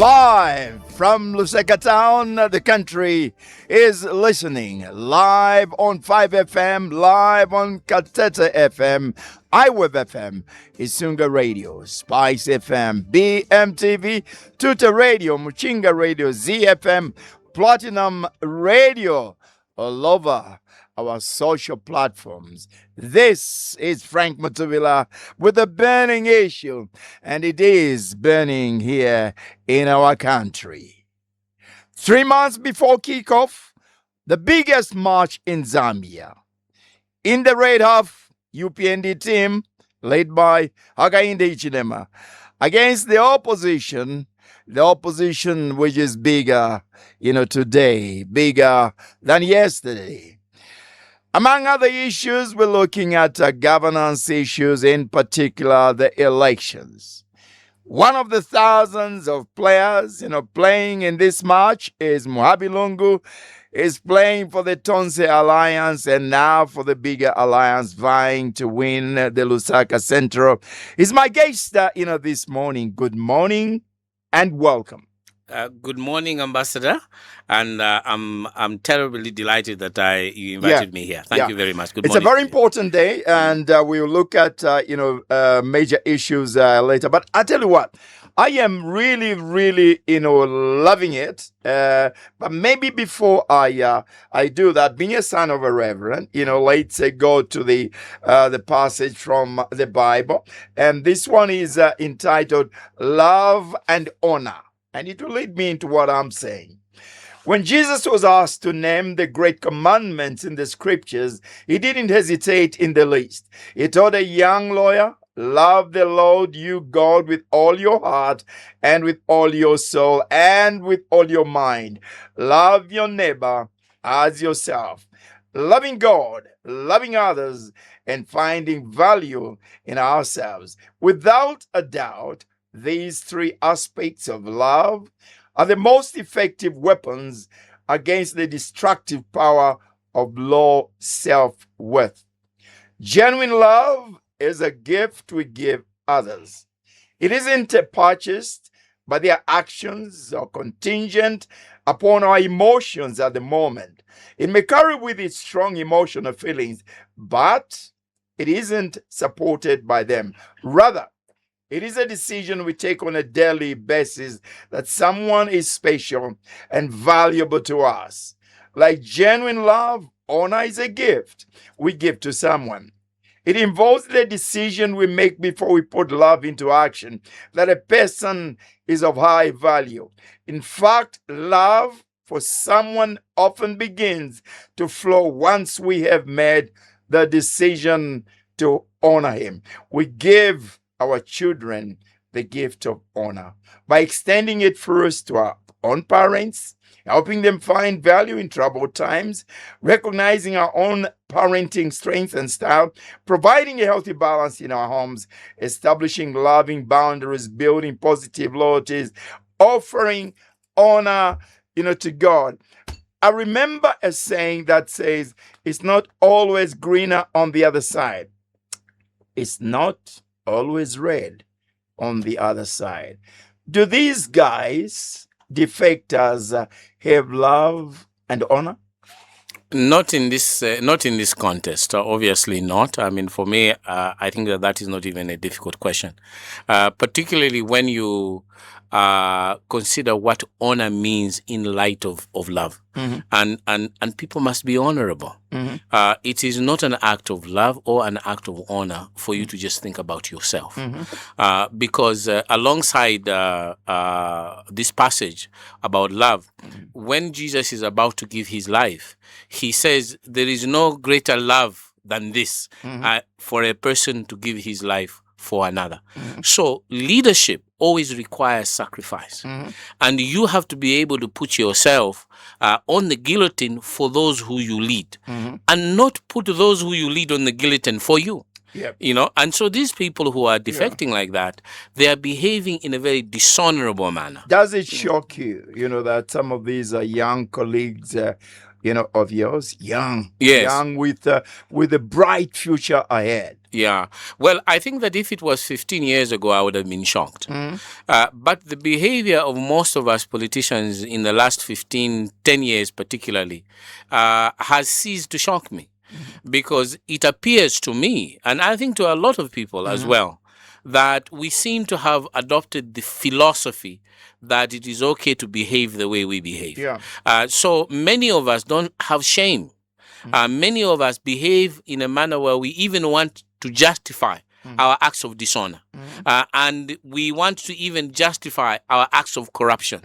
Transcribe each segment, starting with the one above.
Live from Lusaka Town, the country is listening. Live on 5FM, live on Kateta FM, iWeb FM, Isunga Radio, Spice FM, BMTV, Tuta Radio, Muchinga Radio, ZFM, Platinum Radio, all over our social platforms. This is Frank Mutubila with a burning issue, and it is burning here in our country. 3 months before kickoff, the biggest march in Zambia. In the red half, UPND team, led by Hakainde Ichilema, against the opposition which is bigger, today, bigger than yesterday. Among other issues, we're looking at governance issues, in particular the elections. One of the thousands of players, playing in this match is Muhabi Lungu, is playing for the Tonse Alliance and now for the bigger alliance, vying to win the Lusaka Central. He's my guest, this morning. Good morning and welcome. Good morning, Ambassador, and I'm terribly delighted that you invited me here. Thank you very much. Good morning. It's a very important day, and we'll look at major issues later. But I tell you what, I am really, really, loving it. But maybe before I do that, being a son of a reverend, let's go to the passage from the Bible, and this one is entitled "Love and Honor." And it will lead me into what I'm saying. When Jesus was asked to name the great commandments in the scriptures, he didn't hesitate in the least. He told a young lawyer, love the Lord you God with all your heart and with all your soul and with all your mind. Love your neighbor as yourself. Loving God, loving others, and finding value in ourselves. Without a doubt, these three aspects of love are the most effective weapons against the destructive power of low self-worth. Genuine love is a gift we give others. It isn't purchased by their actions or contingent upon our emotions at the moment. It may carry with it strong emotional feelings, but it isn't supported by them. Rather, it is a decision we take on a daily basis that someone is special and valuable to us. Like genuine love, honor is a gift we give to someone. It involves the decision we make before we put love into action, that a person is of high value. In fact, love for someone often begins to flow once we have made the decision to honor him. We give our children the gift of honor by extending it first to our own parents, helping them find value in troubled times, recognizing our own parenting strength and style, providing a healthy balance in our homes, establishing loving boundaries, building positive loyalties, offering honor, to God. I remember a saying that says, it's not always greener on the other side. It's not always red on the other side. Do these guys, defectors, have love and honor? Not in this contest. Obviously not. I mean, for me, I think that is not even a difficult question, particularly when you consider what honor means in light of love. Mm-hmm. And people must be honorable. Mm-hmm. It is not an act of love or an act of honor for you to just think about yourself. Mm-hmm. Because alongside this passage about love, mm-hmm. when Jesus is about to give his life, he says there is no greater love than this, mm-hmm. For a person to give his life for another. Mm-hmm. So leadership always requires sacrifice. Mm-hmm. And you have to be able to put yourself on the guillotine for those who you lead, mm-hmm. and not put those who you lead on the guillotine for you. Yep. And so these people who are defecting like that, they are behaving in a very dishonorable manner. Does it shock you, that some of these young colleagues, of yours, young with a bright future ahead, Yeah. Well, I think that if it was 15 years ago, I would have been shocked. But the behavior of most of us politicians in the last 15, 10 years particularly, has ceased to shock me. Because it appears to me, and I think to a lot of people as well, that we seem to have adopted the philosophy that it is okay to behave the way we behave. Yeah. So many of us don't have shame. Many of us behave in a manner where we even want to justify our acts of dishonor. And we want to even justify our acts of corruption.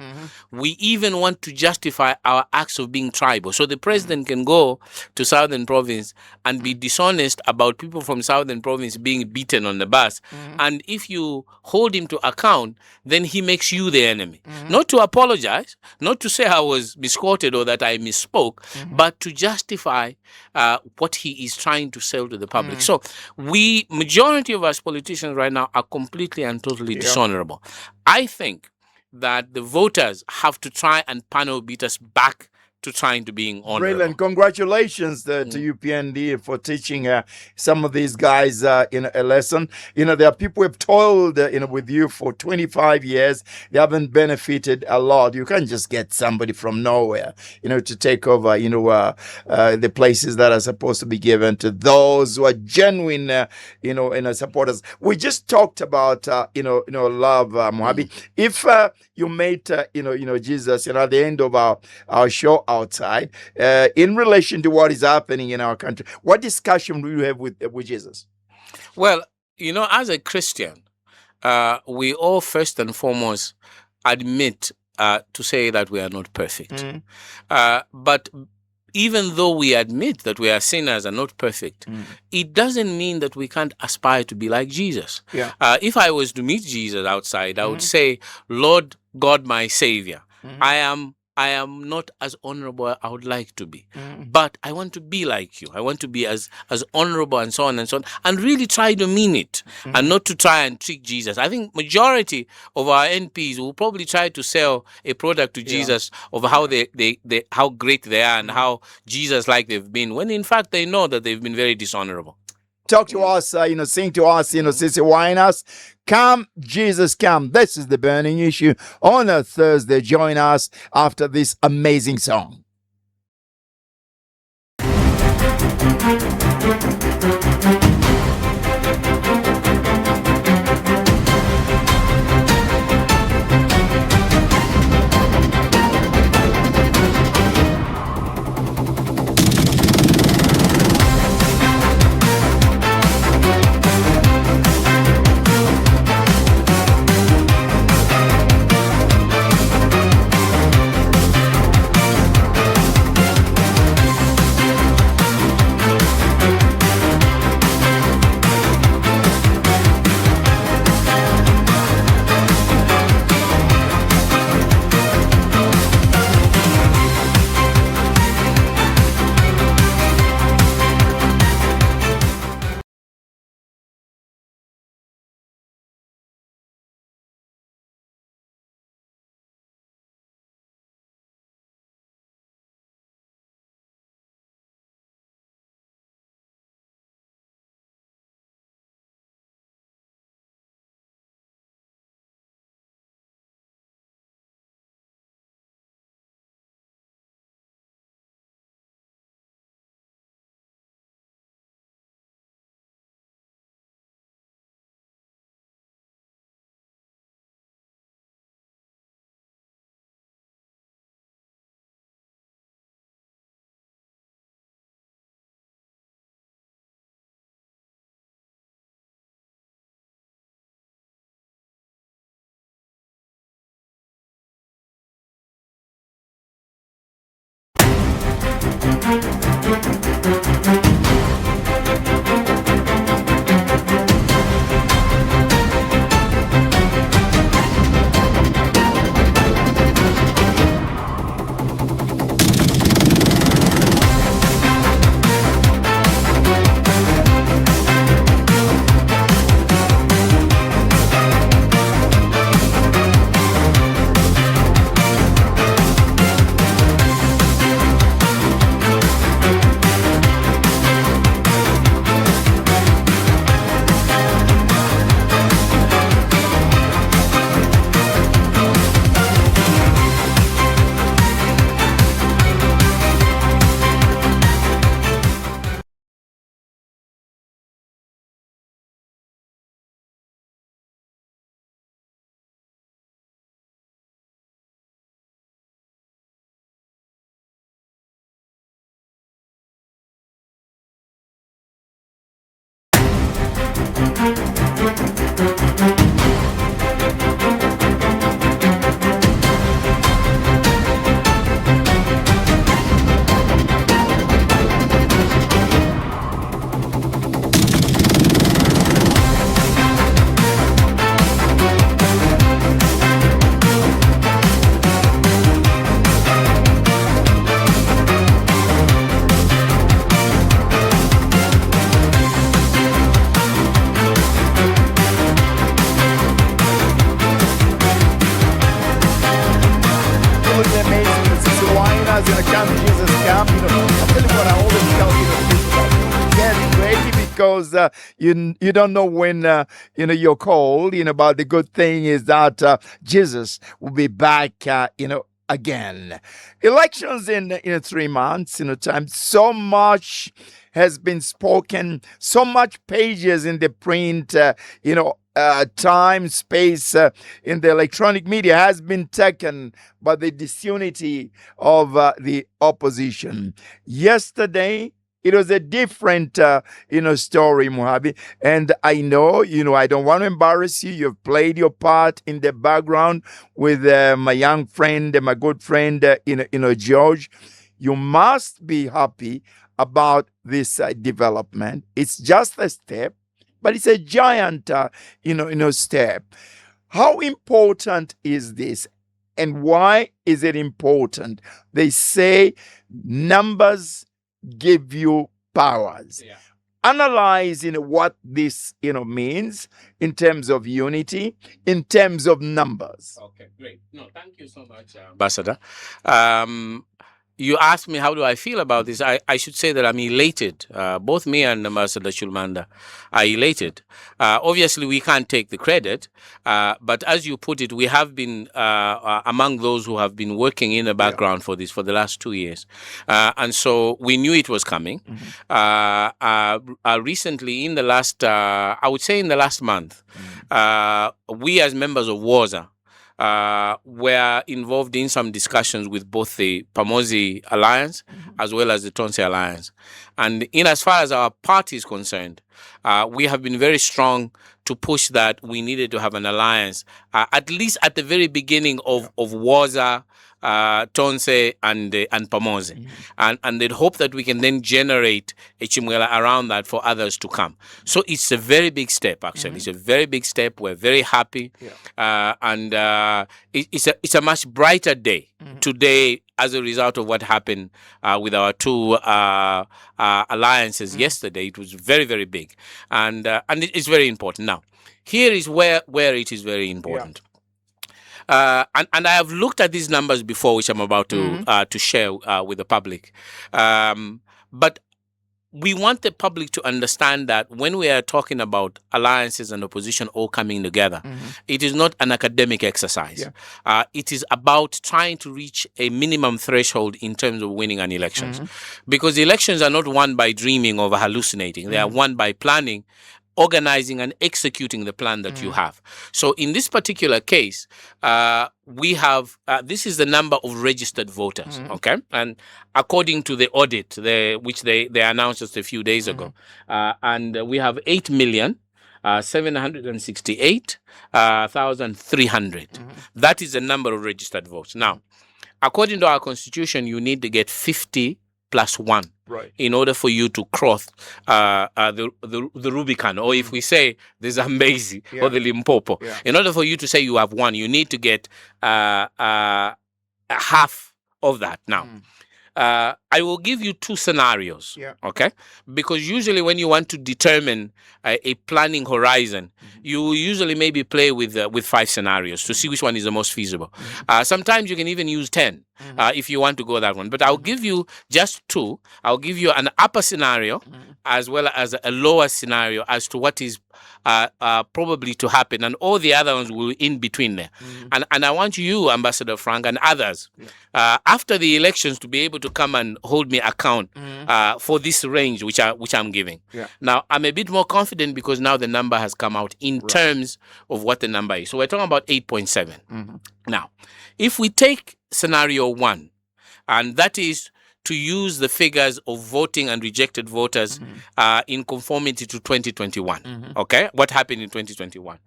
We even want to justify our acts of being tribal. So the president can go to Southern Province and be dishonest about people from Southern Province being beaten on the bus. And if you hold him to account, then he makes you the enemy. Not to apologize, not to say I was misquoted or that I misspoke, but to justify what he is trying to sell to the public. So majority of us politicians right now are completely and totally dishonorable. I think that the voters have to try and panel beat us back to trying to being honorable. Brilliant. Congratulations to UPND for teaching some of these guys a lesson. There are people who have toiled with you for 25 years. They haven't benefited a lot. You can't just get somebody from nowhere, to take over, the places that are supposed to be given to those who are genuine, supporters. We just talked about, love, Muhabi. If you meet, Jesus, at the end of our show outside, in relation to what is happening in our country, what discussion do you have with Jesus? Well, as a Christian, we all first and foremost admit to say that we are not perfect. But even though we admit that we are sinners and not perfect, it doesn't mean that we can't aspire to be like Jesus. Yeah. If I was to meet Jesus outside, I would say, Lord God, my Savior, I am not as honorable as I would like to be, but I want to be like you. I want to be as honorable and so on, and really try to mean it and not to try and trick Jesus. I think majority of our NPs will probably try to sell a product to Jesus of how they how great they are and how Jesus-like they've been, when in fact they know that they've been very dishonorable. Talk to us, sing to us, Sissy Winehouse. Come, Jesus, come. This is the burning issue on a Thursday. Join us after this amazing song. Gonna come, Jesus come. I'm telling you what I always tell get ready because you don't know when you're called. But the good thing is that Jesus will be back. Again. Elections in 3 months. Time. So much has been spoken. So much pages in the print. Time, space in the electronic media has been taken by the disunity of the opposition. Yesterday, it was a different, story, Muhabi. And I know, I don't want to embarrass you. You've played your part in the background with my young friend, my good friend, George. You must be happy about this development. It's just a step. But it's a giant, step. How important is this? And why is it important? They say numbers give you powers. Yeah. Analyze, what this, means in terms of unity, in terms of numbers. Okay, great. No, thank you so much, Ambassador. You asked me how do I feel about this. I should say that I'm elated. Both me and Ambassador Chulmanda are elated. Obviously, we can't take the credit, but as you put it, we have been among those who have been working in the background for this for the last 2 years. And so we knew it was coming. Mm-hmm. Recently, in the last, I would say in the last month, we as members of WASA, were involved in some discussions with both the Pamosi Alliance as well as the Tonse Alliance. And in as far as our party is concerned, we have been very strong to push that we needed to have an alliance, at least at the very beginning of WASA, Tonse and Pamosi. And they'd hope that we can then generate a Chimwela around that for others to come. So it's a very big step, actually. It's a very big step. We're very happy. And it's a much brighter day today as a result of what happened with our two alliances yesterday. It was very, very big. And it's very important. Now, here is where it is very important. And I have looked at these numbers before, which I'm about to share with the public. But we want the public to understand that when we are talking about alliances and opposition all coming together, it is not an academic exercise. It is about trying to reach a minimum threshold in terms of winning an election. Because the elections are not won by dreaming or hallucinating. They are won by planning, organizing and executing the plan that you have. So in this particular case, we have, this is the number of registered voters, okay? And according to the audit, which they announced just a few days ago, and we have 8,768,300. That is the number of registered votes. Now, according to our constitution, you need to get 50 plus 1. Right. In order for you to cross the Rubicon, or if we say the Zambezi or the Limpopo, in order for you to say you have won, you need to get half of that. Now, I will give you two scenarios, okay? Because usually when you want to determine a planning horizon, you usually maybe play with 5 scenarios to see which one is the most feasible. Sometimes you can even use 10 if you want to go that one. But I'll give you just 2. I'll give you an upper scenario as well as a lower scenario as to what is probably to happen, and all the other ones will in between there. And I want you, Ambassador Frank, and others, after the elections, to be able to come and hold me account for this range which I'm giving. Now, I'm a bit more confident because now the number has come out in terms of what the number is. So we're talking about 8.7. Now, if we take scenario 1, and that is to use the figures of voting and rejected voters in conformity to 2021. Okay, what happened in 2021?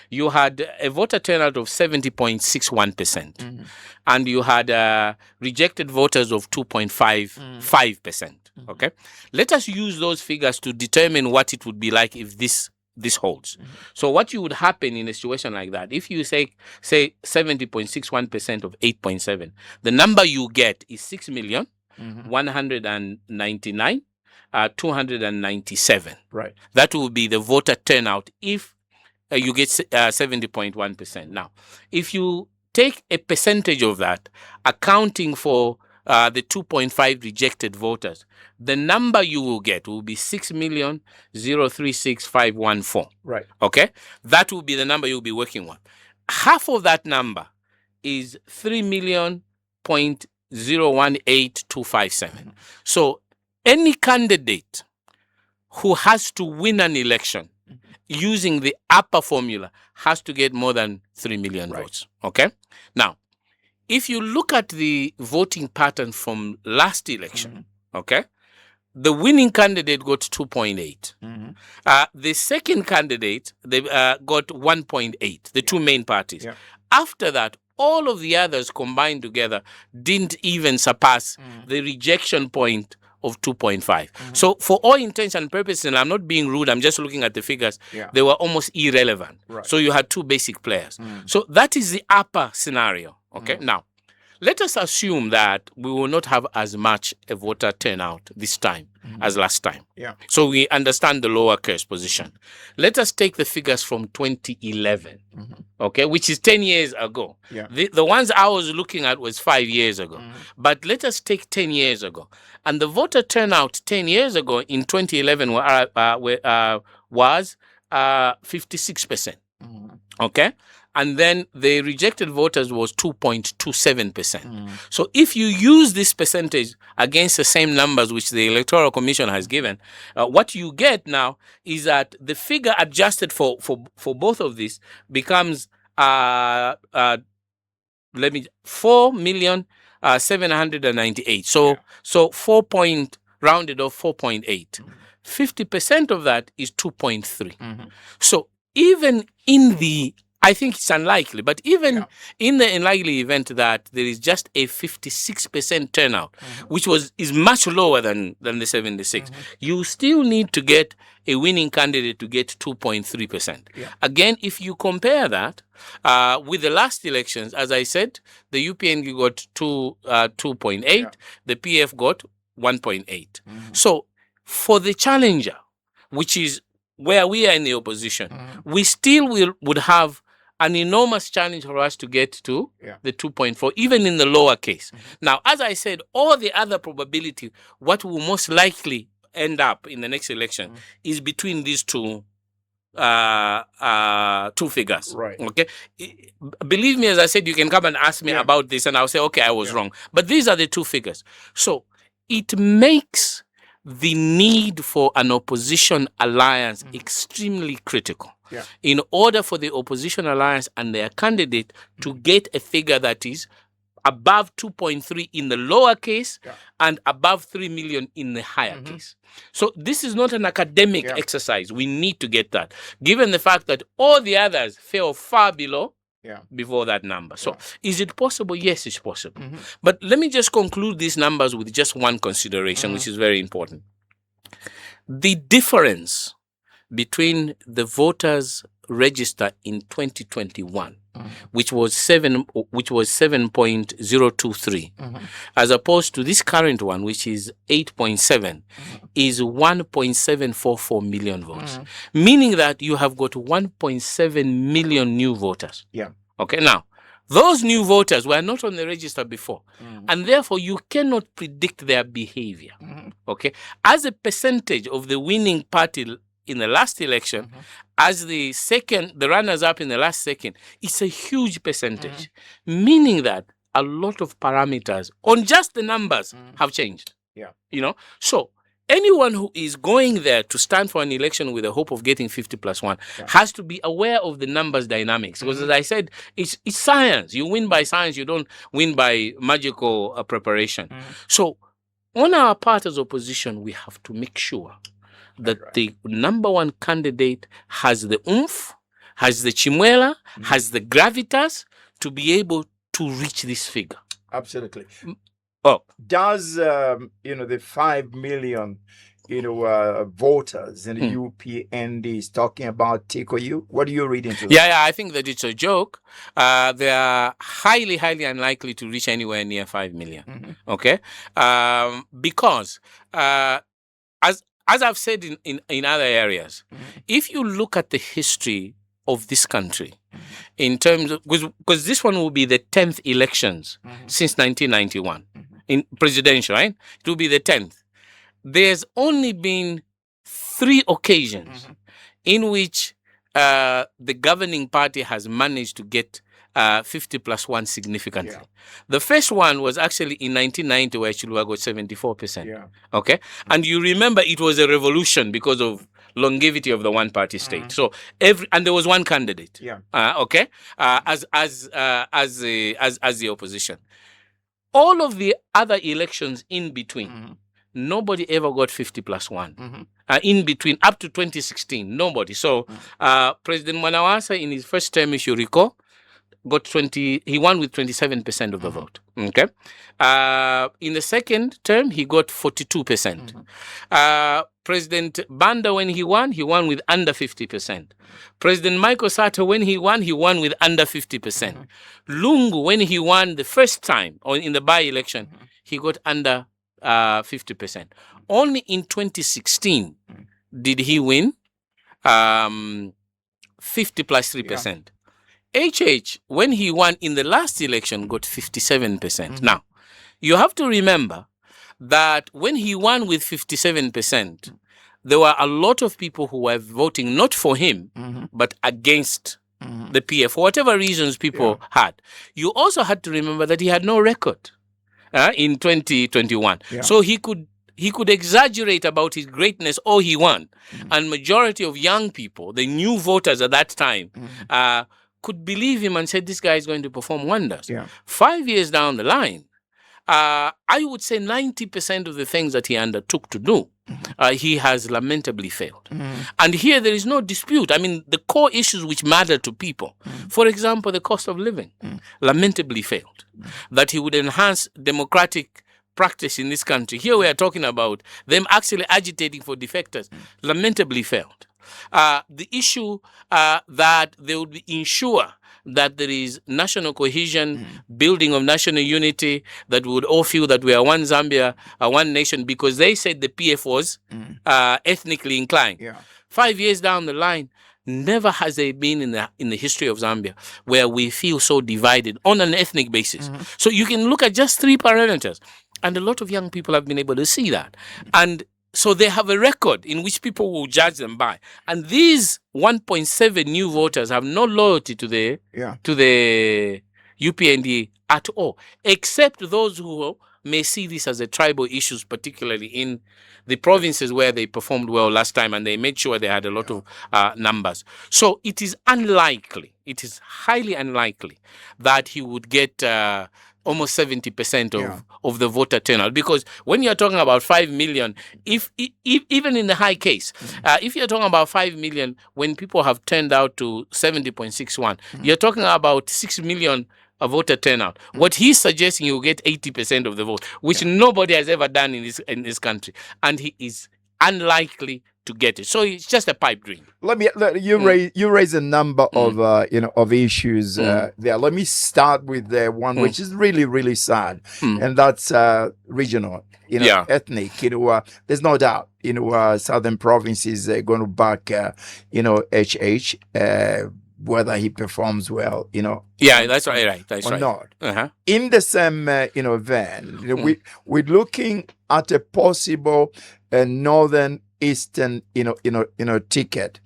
You had a voter turnout of 70.61%, and you had rejected voters of 2.55%. Okay, let us use those figures to determine what it would be like if this holds. So what you would happen in a situation like that, if you say 70.61% of 8.7, the number you get is 6,199,297. Right. That will be the voter turnout if you get 70.1%. Now, if you take a percentage of that, accounting for the 2.5 rejected voters, the number you will get will be 6,036,514. Right. Okay? That will be the number you'll be working on. Half of that number is 3,000,018,257. So any candidate who has to win an election using the upper formula has to get more than 3 million votes. Okay? Now, if you look at the voting pattern from last election, okay, the winning candidate got 2.8. The second candidate, they got 1.8, the two main parties. Yeah. After that, all of the others combined together didn't even surpass the rejection point of 2.5. So for all intents and purposes, and I'm not being rude, I'm just looking at the figures, they were almost irrelevant. Right. So you had two basic players. So that is the upper scenario. Okay, now let us assume that we will not have as much a voter turnout this time as last time. Yeah. So we understand the lower case position. Let us take the figures from 2011, okay, which is 10 years ago. Yeah. The ones I was looking at was 5 years ago. But let us take 10 years ago. And the voter turnout 10 years ago in 2011 was 56%. Okay? And then the rejected voters was 2.27%. So if you use this percentage against the same numbers which the Electoral Commission has given, what you get now is that the figure adjusted for both of these becomes 4,798,000. So 4 rounded off 4.8. 50% of that is 2.3. So even in the, I think it's unlikely, but even in the unlikely event that there is just a 56% turnout, which is much lower than the 76, you still need to get a winning candidate to get 2.3%. Again, if you compare that with the last elections, as I said, the UPNG got 2.8, the PF got 1.8. So for the challenger, which is where we are in the opposition, we still would have an enormous challenge for us to get to the 2.4, even in the lower case. Now, as I said, all the other probability, what will most likely end up in the next election is between these two figures. Right. Okay. Believe me, as I said, you can come and ask me about this, and I'll say, okay, I was wrong. But these are the two figures. So it makes the need for an opposition alliance extremely critical. In order for the opposition alliance and their candidate to get a figure that is above 2.3 in the lower case and above 3 million in the higher case. So this is not an academic exercise. We need to get that, given the fact that all the others fell far below before that number. So is it possible? Yes, it's possible. But let me just conclude these numbers with just one consideration, which is very important. The difference between the voters register in 2021, which was 7.023, as opposed to this current one, which is 8.7, is 1.744 million votes, meaning that you have got 1.7 million new voters. Okay, now those new voters were not on the register before, and therefore you cannot predict their behavior. Okay, as a percentage of the winning party in the last election, as the runners-up in the last second, it's a huge percentage, meaning that a lot of parameters on just the numbers have changed. You know, so anyone who is going there to stand for an election with the hope of getting 50+1 has to be aware of the numbers dynamics, because as I said, it's science. You win by science, you don't win by magical preparation. So on our part as opposition, we have to make sure that the number one candidate has the oomph, has the chimwela, has the gravitas to be able to reach this figure. Absolutely. Oh, does the 5 million voters in the UPND is talking about tickle you? What do you read into that? Yeah, I think that it's a joke. They are highly unlikely to reach anywhere near 5 million. Okay, because as I've said in other areas, if you look at the history of this country, in terms of, because this one will be the 10th elections since 1991 in presidential, right? It will be the 10th. There's only been 3 occasions in which the governing party has managed to get 50+1 significantly. Yeah. The first one was actually in 1990, where Chilwa got 74%. Yeah. Okay, and you remember it was a revolution because of longevity of the one-party state. So and there was one candidate. Yeah. Okay, as the opposition. All of the other elections in between, nobody ever got 50+1. In between, up to 2016, nobody. So President Mwanawasa, in his first term, if you recall, he won with 27% of the vote. Okay. In the second term, he got 42%. President Banda, when he won with under 50%. President Michael Sata, when he won with under 50%. Lungu, when he won the first time, or in the by-election, he got under 50%. Only in 2016 did he win 50+3%. HH, when he won in the last election, got 57%. Now, you have to remember that when he won with 57%, there were a lot of people who were voting not for him, but against the PF, for whatever reasons people had. You also had to remember that he had no record in 2021. Yeah. So he could exaggerate about his greatness all he won. And majority of young people, the new voters at that time, could believe him and said, this guy is going to perform wonders. Yeah. 5 years down the line, I would say 90% of the things that he undertook to do, he has lamentably failed. And here there is no dispute. I mean, the core issues which matter to people, for example, the cost of living, lamentably failed. That he would enhance democratic practice in this country. Here we are talking about them actually agitating for defectors, lamentably failed. The issue that they would ensure that there is national cohesion, building of national unity, that we would all feel that we are one Zambia, one nation, because they said the PF was ethnically inclined. Yeah. 5 years down the line, never has there been in the history of Zambia where we feel so divided on an ethnic basis. So you can look at just 3 parameters, and a lot of young people have been able to see that. And so they have a record in which people will judge them by. And these 1.7 new voters have no loyalty to the UPND at all, except those who may see this as a tribal issue, particularly in the provinces where they performed well last time and they made sure they had a lot of numbers. So it is unlikely, it is highly unlikely that he would get almost 70% of the voter turnout, because when you're talking about 5 million, if even in the high case, if you're talking about 5 million, when people have turned out to 70.61, you're talking about 6 million voter turnout. What he's suggesting, you will get 80% of the vote, which nobody has ever done in this country, and he is unlikely to get it. So it's just a pipe dream. You raise a number of of issues there. Let me start with the one which is really sad, and that's regional, ethnic. There's no doubt. Southern provinces are going to back HH. Whether he performs well, Yeah, that's right. That's or right. not. In the same, vein, we're looking at a possible northern eastern, ticket.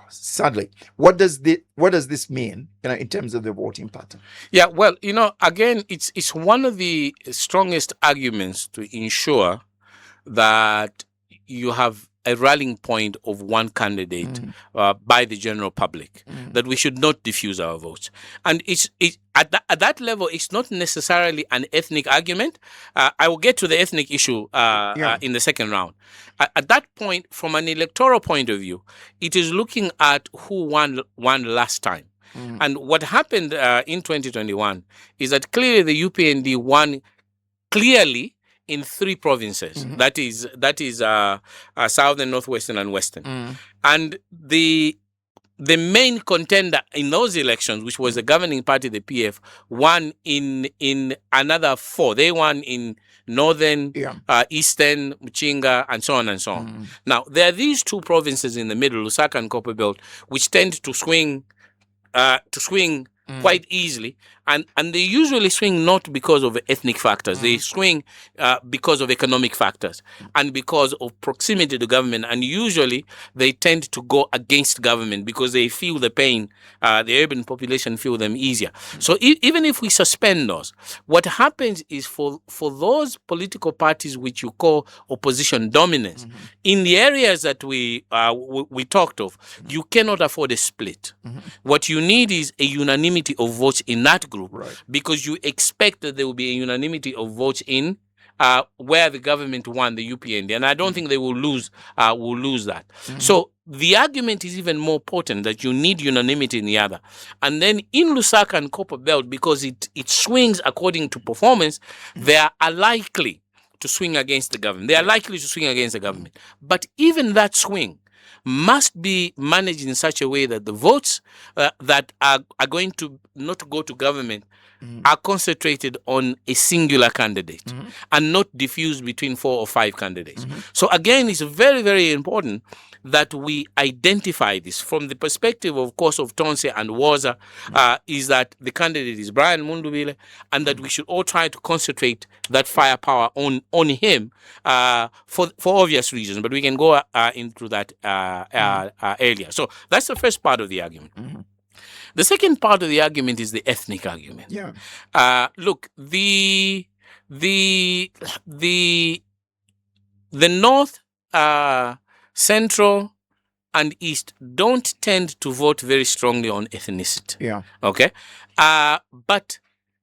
Sadly, what does this mean, in terms of the voting pattern? Yeah, well, again, it's one of the strongest arguments to ensure that you have a rallying point of one candidate by the general public, that we should not diffuse our votes. And at that level, it's not necessarily an ethnic argument. I will get to the ethnic issue in the second round. At that point, from an electoral point of view, it is looking at who won last time. And what happened in 2021 is that clearly the UPND won clearly in 3 provinces. That is Southern, Northwestern, and Western. And the main contender in those elections, which was the governing party, the PF, won in another 4. They won in Northern, Eastern, Muchinga, and so on and so on. Now, there are these 2 provinces in the middle, Lusaka and Copperbelt, which tend to swing quite easily, and they usually swing not because of ethnic factors. They swing because of economic factors and because of proximity to government, and usually they tend to go against government because they feel the pain. The urban population feel them easier. So even if we suspend those, what happens is for those political parties which you call opposition dominance, in the areas that we talked of, you cannot afford a split. What you need is a unanimity of votes in that group, because you expect that there will be a unanimity of votes in where the government won, the UPND, and I don't think they will lose that. So the argument is even more potent that you need unanimity in the other. And then in Lusaka and Copperbelt, because it swings according to performance, they are likely to swing against the government. They are likely to swing against the government. But even that swing must be managed in such a way that the votes that are going to not go to government are concentrated on a singular candidate and not diffused between 4 or 5 candidates. So again, it's very, very important that we identify this from the perspective, of course, of Tonse and Waza, is that the candidate is Brian Mutubila, and that we should all try to concentrate that firepower on him for obvious reasons. But we can go into that earlier. So that's the first part of the argument. The second part of the argument is the ethnic argument. Look, the North, Central, and East don't tend to vote very strongly on ethnicity. Okay, but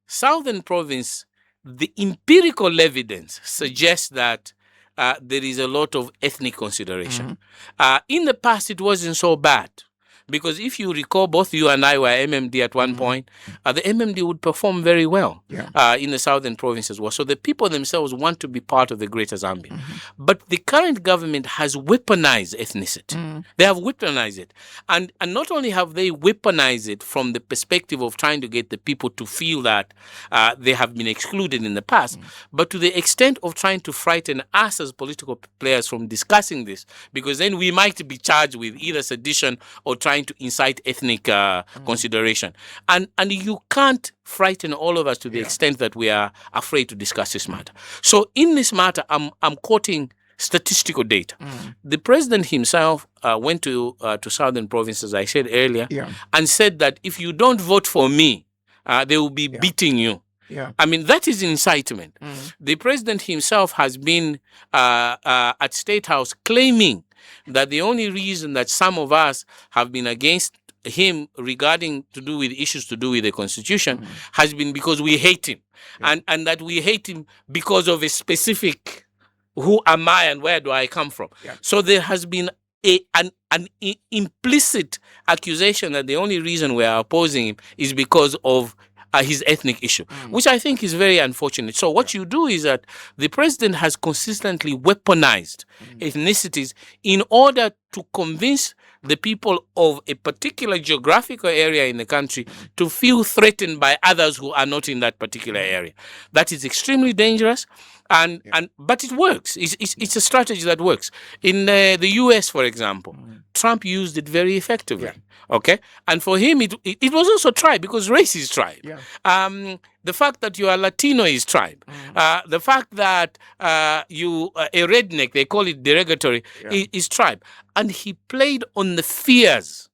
Southern Province, the empirical evidence suggests that there is a lot of ethnic consideration. In the past, it wasn't so bad. Because if you recall, both you and I were MMD at one point, the MMD would perform very well in the southern province as well. So the people themselves want to be part of the Greater Zambia. But the current government has weaponized ethnicity. They have weaponized it. And not only have they weaponized it from the perspective of trying to get the people to feel that they have been excluded in the past, but to the extent of trying to frighten us as political players from discussing this, because then we might be charged with either sedition or trying to incite ethnic consideration. And you can't frighten all of us to the extent that we are afraid to discuss this matter. So in this matter, I'm quoting statistical data. The president himself went to southern provinces, I said earlier, and said that if you don't vote for me, they will be beating you. I mean, that is incitement. The president himself has been at State House claiming that the only reason that some of us have been against him regarding to do with issues to do with the constitution has been because we hate him, and that we hate him because of a specific who am I and where do I come from. So there has been an implicit accusation that the only reason we are opposing him is because of his ethnic issue, which I think is very unfortunate. So what you do is that the president has consistently weaponized ethnicities in order to convince the people of a particular geographical area in the country to feel threatened by others who are not in that particular area. That is extremely dangerous, but it works. It's a strategy that works. In the US, for example, Trump used it very effectively. Okay, and for him, it was also tribe, because race is tribe. The fact that you are Latino is tribe. The fact that you a redneck, they call it derogatory, is tribe. And he played on the fears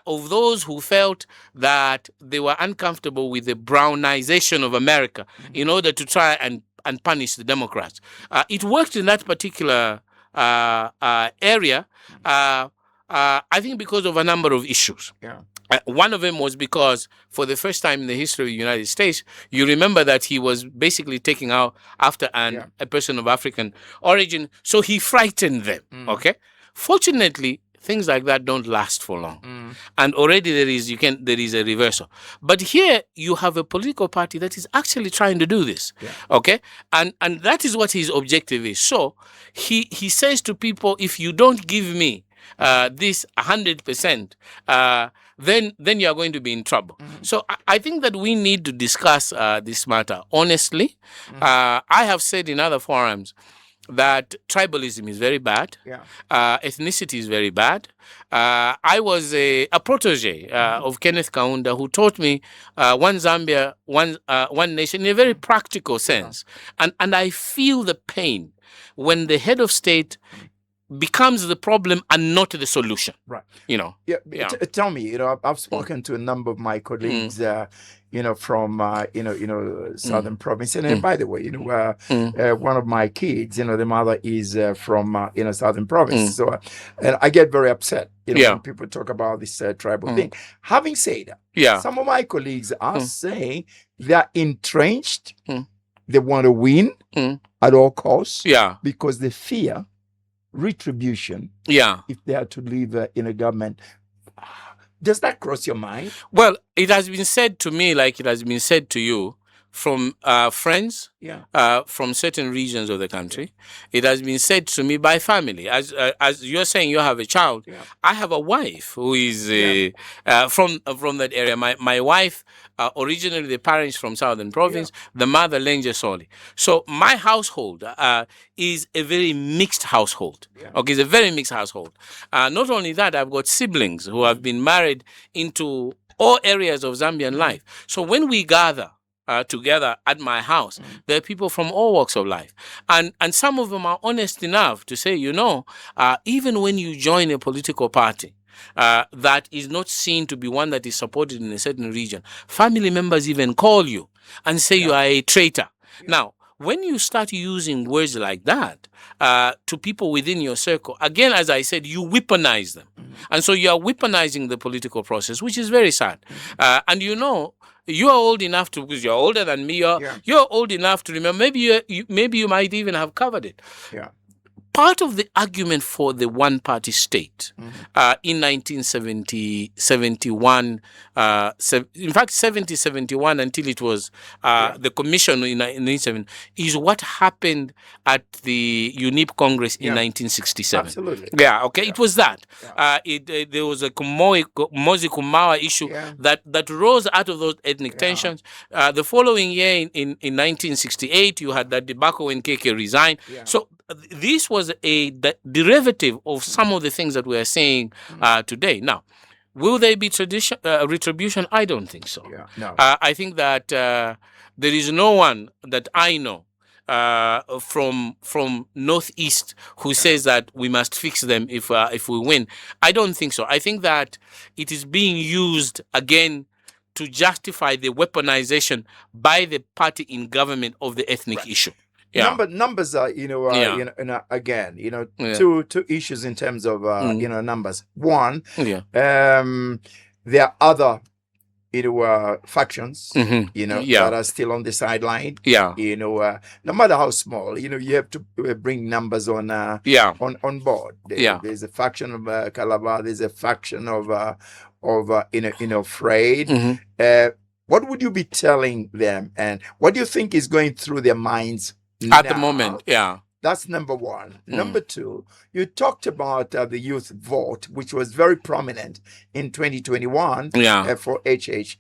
of those who felt that they were uncomfortable with the brownization of America in order to try and punish the Democrats. It worked in that particular area. I think because of a number of issues. Yeah. One of them was because for the first time in the history of the United States, you remember that he was basically taking out after a person of African origin. So he frightened them. Okay. Fortunately, things like that don't last for long. And already there is a reversal. But here you have a political party that is actually trying to do this. Okay. And that is what his objective is. So he says to people, if you don't give me this 100%, then you are going to be in trouble. So I think that we need to discuss this matter honestly. I have said in other forums that tribalism is very bad. Ethnicity is very bad. I was a protege of Kenneth Kaunda, who taught me one Zambia, one nation in a very practical sense. And I feel the pain when the head of state becomes the problem and not the solution. Right. Tell me, I've spoken to a number of my colleagues, from, Southern Province. And by the way, one of my kids, the mother is from, Southern Province. So, and I get very upset, when people talk about this tribal thing. Having said that, some of my colleagues are saying they're entrenched. They want to win at all costs. Because they fear retribution if they are to live in a government. Does that cross your mind? Well, it has been said to me, like it has been said to you, from friends, from certain regions of the country. It has been said to me by family. As you're saying, you have a child. I have a wife who is from that area. My wife, originally the parents from Southern Province, the mother Lenje Soli. So my household is a very mixed household. Okay, it's a very mixed household. Not only that, I've got siblings who have been married into all areas of Zambian life. So when we gather together at my house, there are people from all walks of life. And some of them are honest enough to say, even when you join a political party that is not seen to be one that is supported in a certain region, family members even call you and say you are a traitor. Now, when you start using words like that to people within your circle, again, as I said, you weaponize them. And so you are weaponizing the political process, which is very sad. And you are old enough to, because you're older than me, you're old enough to remember, maybe you might even have covered it. Part of the argument for the one-party state in 1971, in fact, 71 until it was the commission in 1970, is what happened at the UNIP Congress in 1967. Absolutely. Okay, it was that. There was a Mozi Kumawa issue that rose out of those ethnic tensions. The following year, in 1968, you had that debacle when Keke resigned. So this was a derivative of some of the things that we are saying today. Now, will there be retribution? I don't think so. No. I think that there is no one that I know from Northeast who says that we must fix them if we win. I don't think so. I think that it is being used again to justify the weaponization by the party in government of the ethnic issue. Numbers are, again, two issues in terms of, numbers. One, there are other, factions, that are still on the sideline. No matter how small, you have to bring numbers on board. There's a faction of Calabar. There's a faction of Frayed. What would you be telling them, and what do you think is going through their minds at the moment? That's number one. Number two, you talked about the youth vote, which was very prominent in 2021 for HH.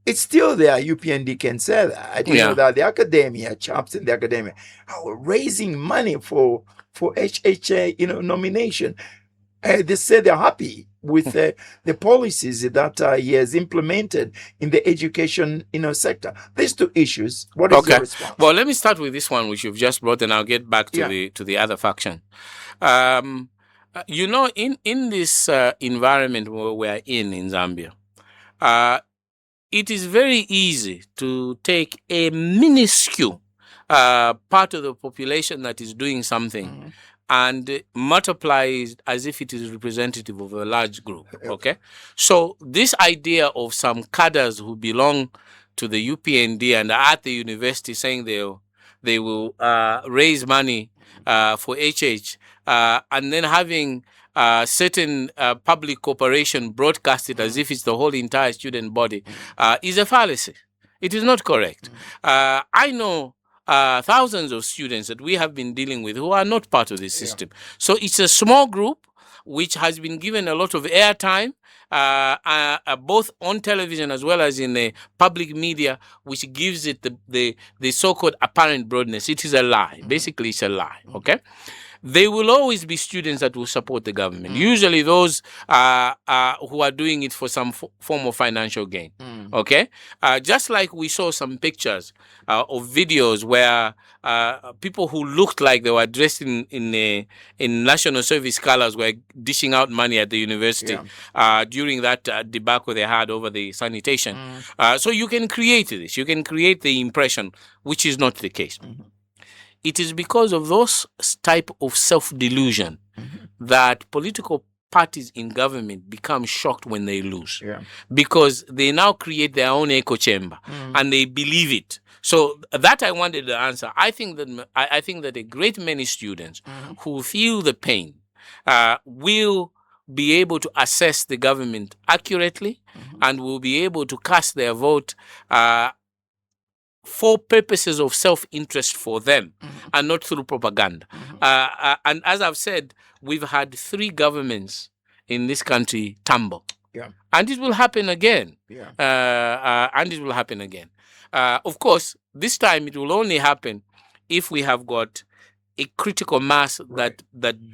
It's still there. UPND can say that. You know that the academia, chaps in the academia, are raising money for HH, nomination. They say they're happy with the policies that he has implemented in the education, sector. These two issues. What is your response? Well, let me start with this one, which you've just brought, and I'll get back to the other faction. In this environment where we're in Zambia, it is very easy to take a minuscule part of the population that is doing something and multiplies as if it is representative of a large group. Okay, so this idea of some cadres who belong to the UPND and are at the university saying they will raise money for HH, and then having certain public corporation broadcast it as if it's the whole entire student body is a fallacy. It is not correct. I know thousands of students that we have been dealing with who are not part of this system. So it's a small group which has been given a lot of airtime, both on television as well as in the public media, which gives it the so-called apparent broadness. It is a lie. Basically, it's a lie. Okay. There will always be students that will support the government. Usually those who are doing it for some form of financial gain. Okay? Just like we saw some pictures of videos where people who looked like they were dressed in national service colors were dishing out money at the university during that debacle they had over the sanitation. So you can create this. You can create the impression, which is not the case. It is because of those type of self-delusion that political parties in government become shocked when they lose, because they now create their own echo chamber and they believe it. So that I wanted to answer. I think that a great many students who feel the pain will be able to assess the government accurately and will be able to cast their vote for purposes of self-interest for them and not through propaganda. And as I've said, we've had 3 governments in this country tumble. And it will happen again. And it will happen again. Of course, this time it will only happen if we have got a critical mass that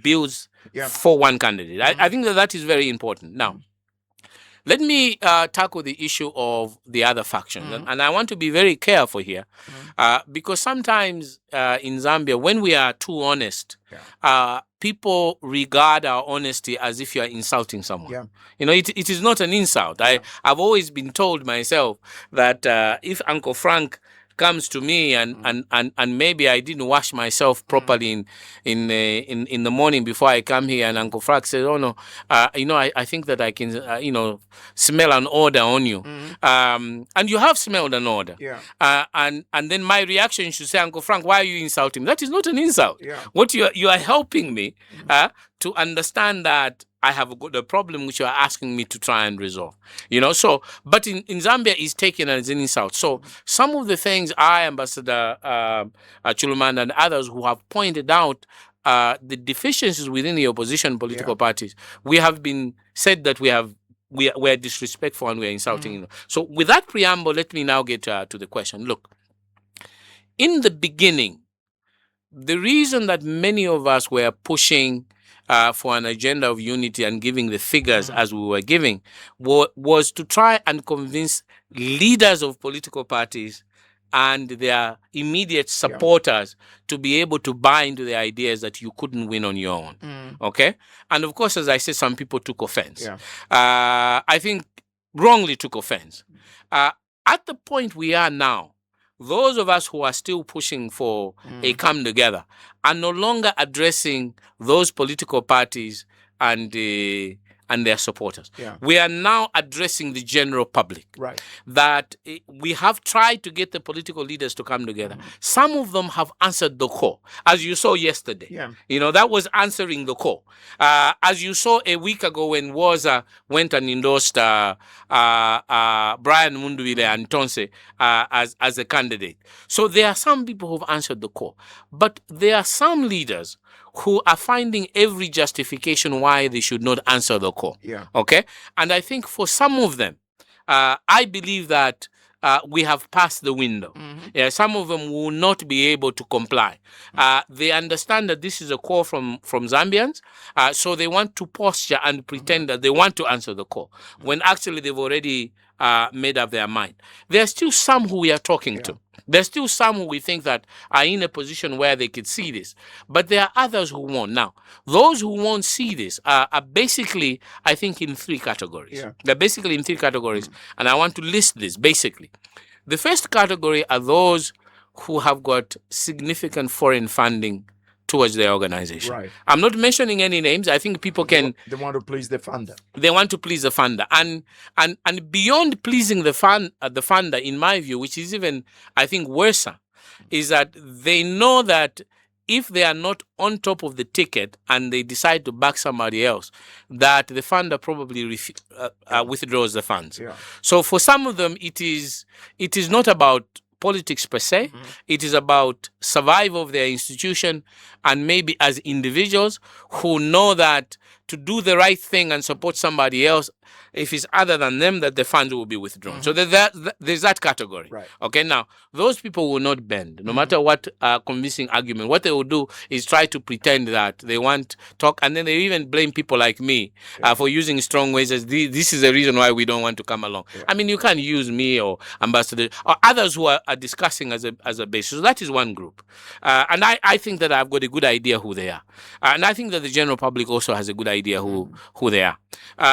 builds for one candidate. I think that is very important. Now, let me tackle the issue of the other factions. And I want to be very careful here because sometimes in Zambia, when we are too honest, people regard our honesty as if you are insulting someone. You know, it is not an insult. I've always been told myself that if Uncle Frank comes to me and maybe I didn't wash myself properly in the morning before I come here, and Uncle Frank says, "Oh no, I think that I can smell an odor on you," and you have smelled an odor, and then my reaction should say, "Uncle Frank, why are you insulting me?" That is not an insult. What you are helping me to understand that I have got a problem which you are asking me to try and resolve. So, but in Zambia is taken as an insult. So some of the things Ambassador Chuluman and others who have pointed out the deficiencies within the opposition political parties, we have been said that we are disrespectful and we are insulting. So with that preamble, let me now get to the question. Look, in the beginning, the reason that many of us were pushing for an agenda of unity and giving the figures as we were giving was to try and convince leaders of political parties and their immediate supporters to be able to buy into the ideas that you couldn't win on your own. Okay? And of course, as I said, some people took offense. I think wrongly took offense. At the point we are now, those of us who are still pushing for a come together are no longer addressing those political parties and their supporters. We are now addressing the general public. That we have tried to get the political leaders to come together. Some of them have answered the call, as you saw yesterday. That was answering the call. As you saw a week ago when Waza went and endorsed Brian Mutubila and Tonse as a candidate. So there are some people who've answered the call. But there are some leaders who are finding every justification why they should not answer the call. Okay? And I think for some of them, I believe that we have passed the window. Some of them will not be able to comply. They understand that this is a call from Zambians, so they want to posture and pretend that they want to answer the call, when actually they've already made up their mind. There are still some who we are talking to. There's still some who we think that are in a position where they could see this. But there are others who won't. Now, those who won't see this are basically, I think, in 3 categories. They're basically in 3 categories. And I want to list this, basically. The first category are those who have got significant foreign funding towards their organization. Right. I'm not mentioning any names. I think people can. They want to please the funder. They want to please the funder, and beyond pleasing the funder, in my view, which is even, I think, worse, is that they know that if they are not on top of the ticket and they decide to back somebody else, that the funder probably withdraws the funds. Yeah. So for some of them, it is not about politics per se. Mm-hmm. It is about survival of their institution, and maybe as individuals who know that to do the right thing and support somebody else, if it's other than them, that the funds will be withdrawn. Mm-hmm. So there's that category. Right. Okay, now those people will not bend, no matter what convincing argument. What they will do is try to pretend that they want talk, and then they even blame people like me for using strong words as this is the reason why we don't want to come along. Yeah. I mean, you can't use me or Ambassador or others who are discussing as a basis. So that is one group, and I think that I've got a good idea who they are, and I think that the general public also has a good idea who they are.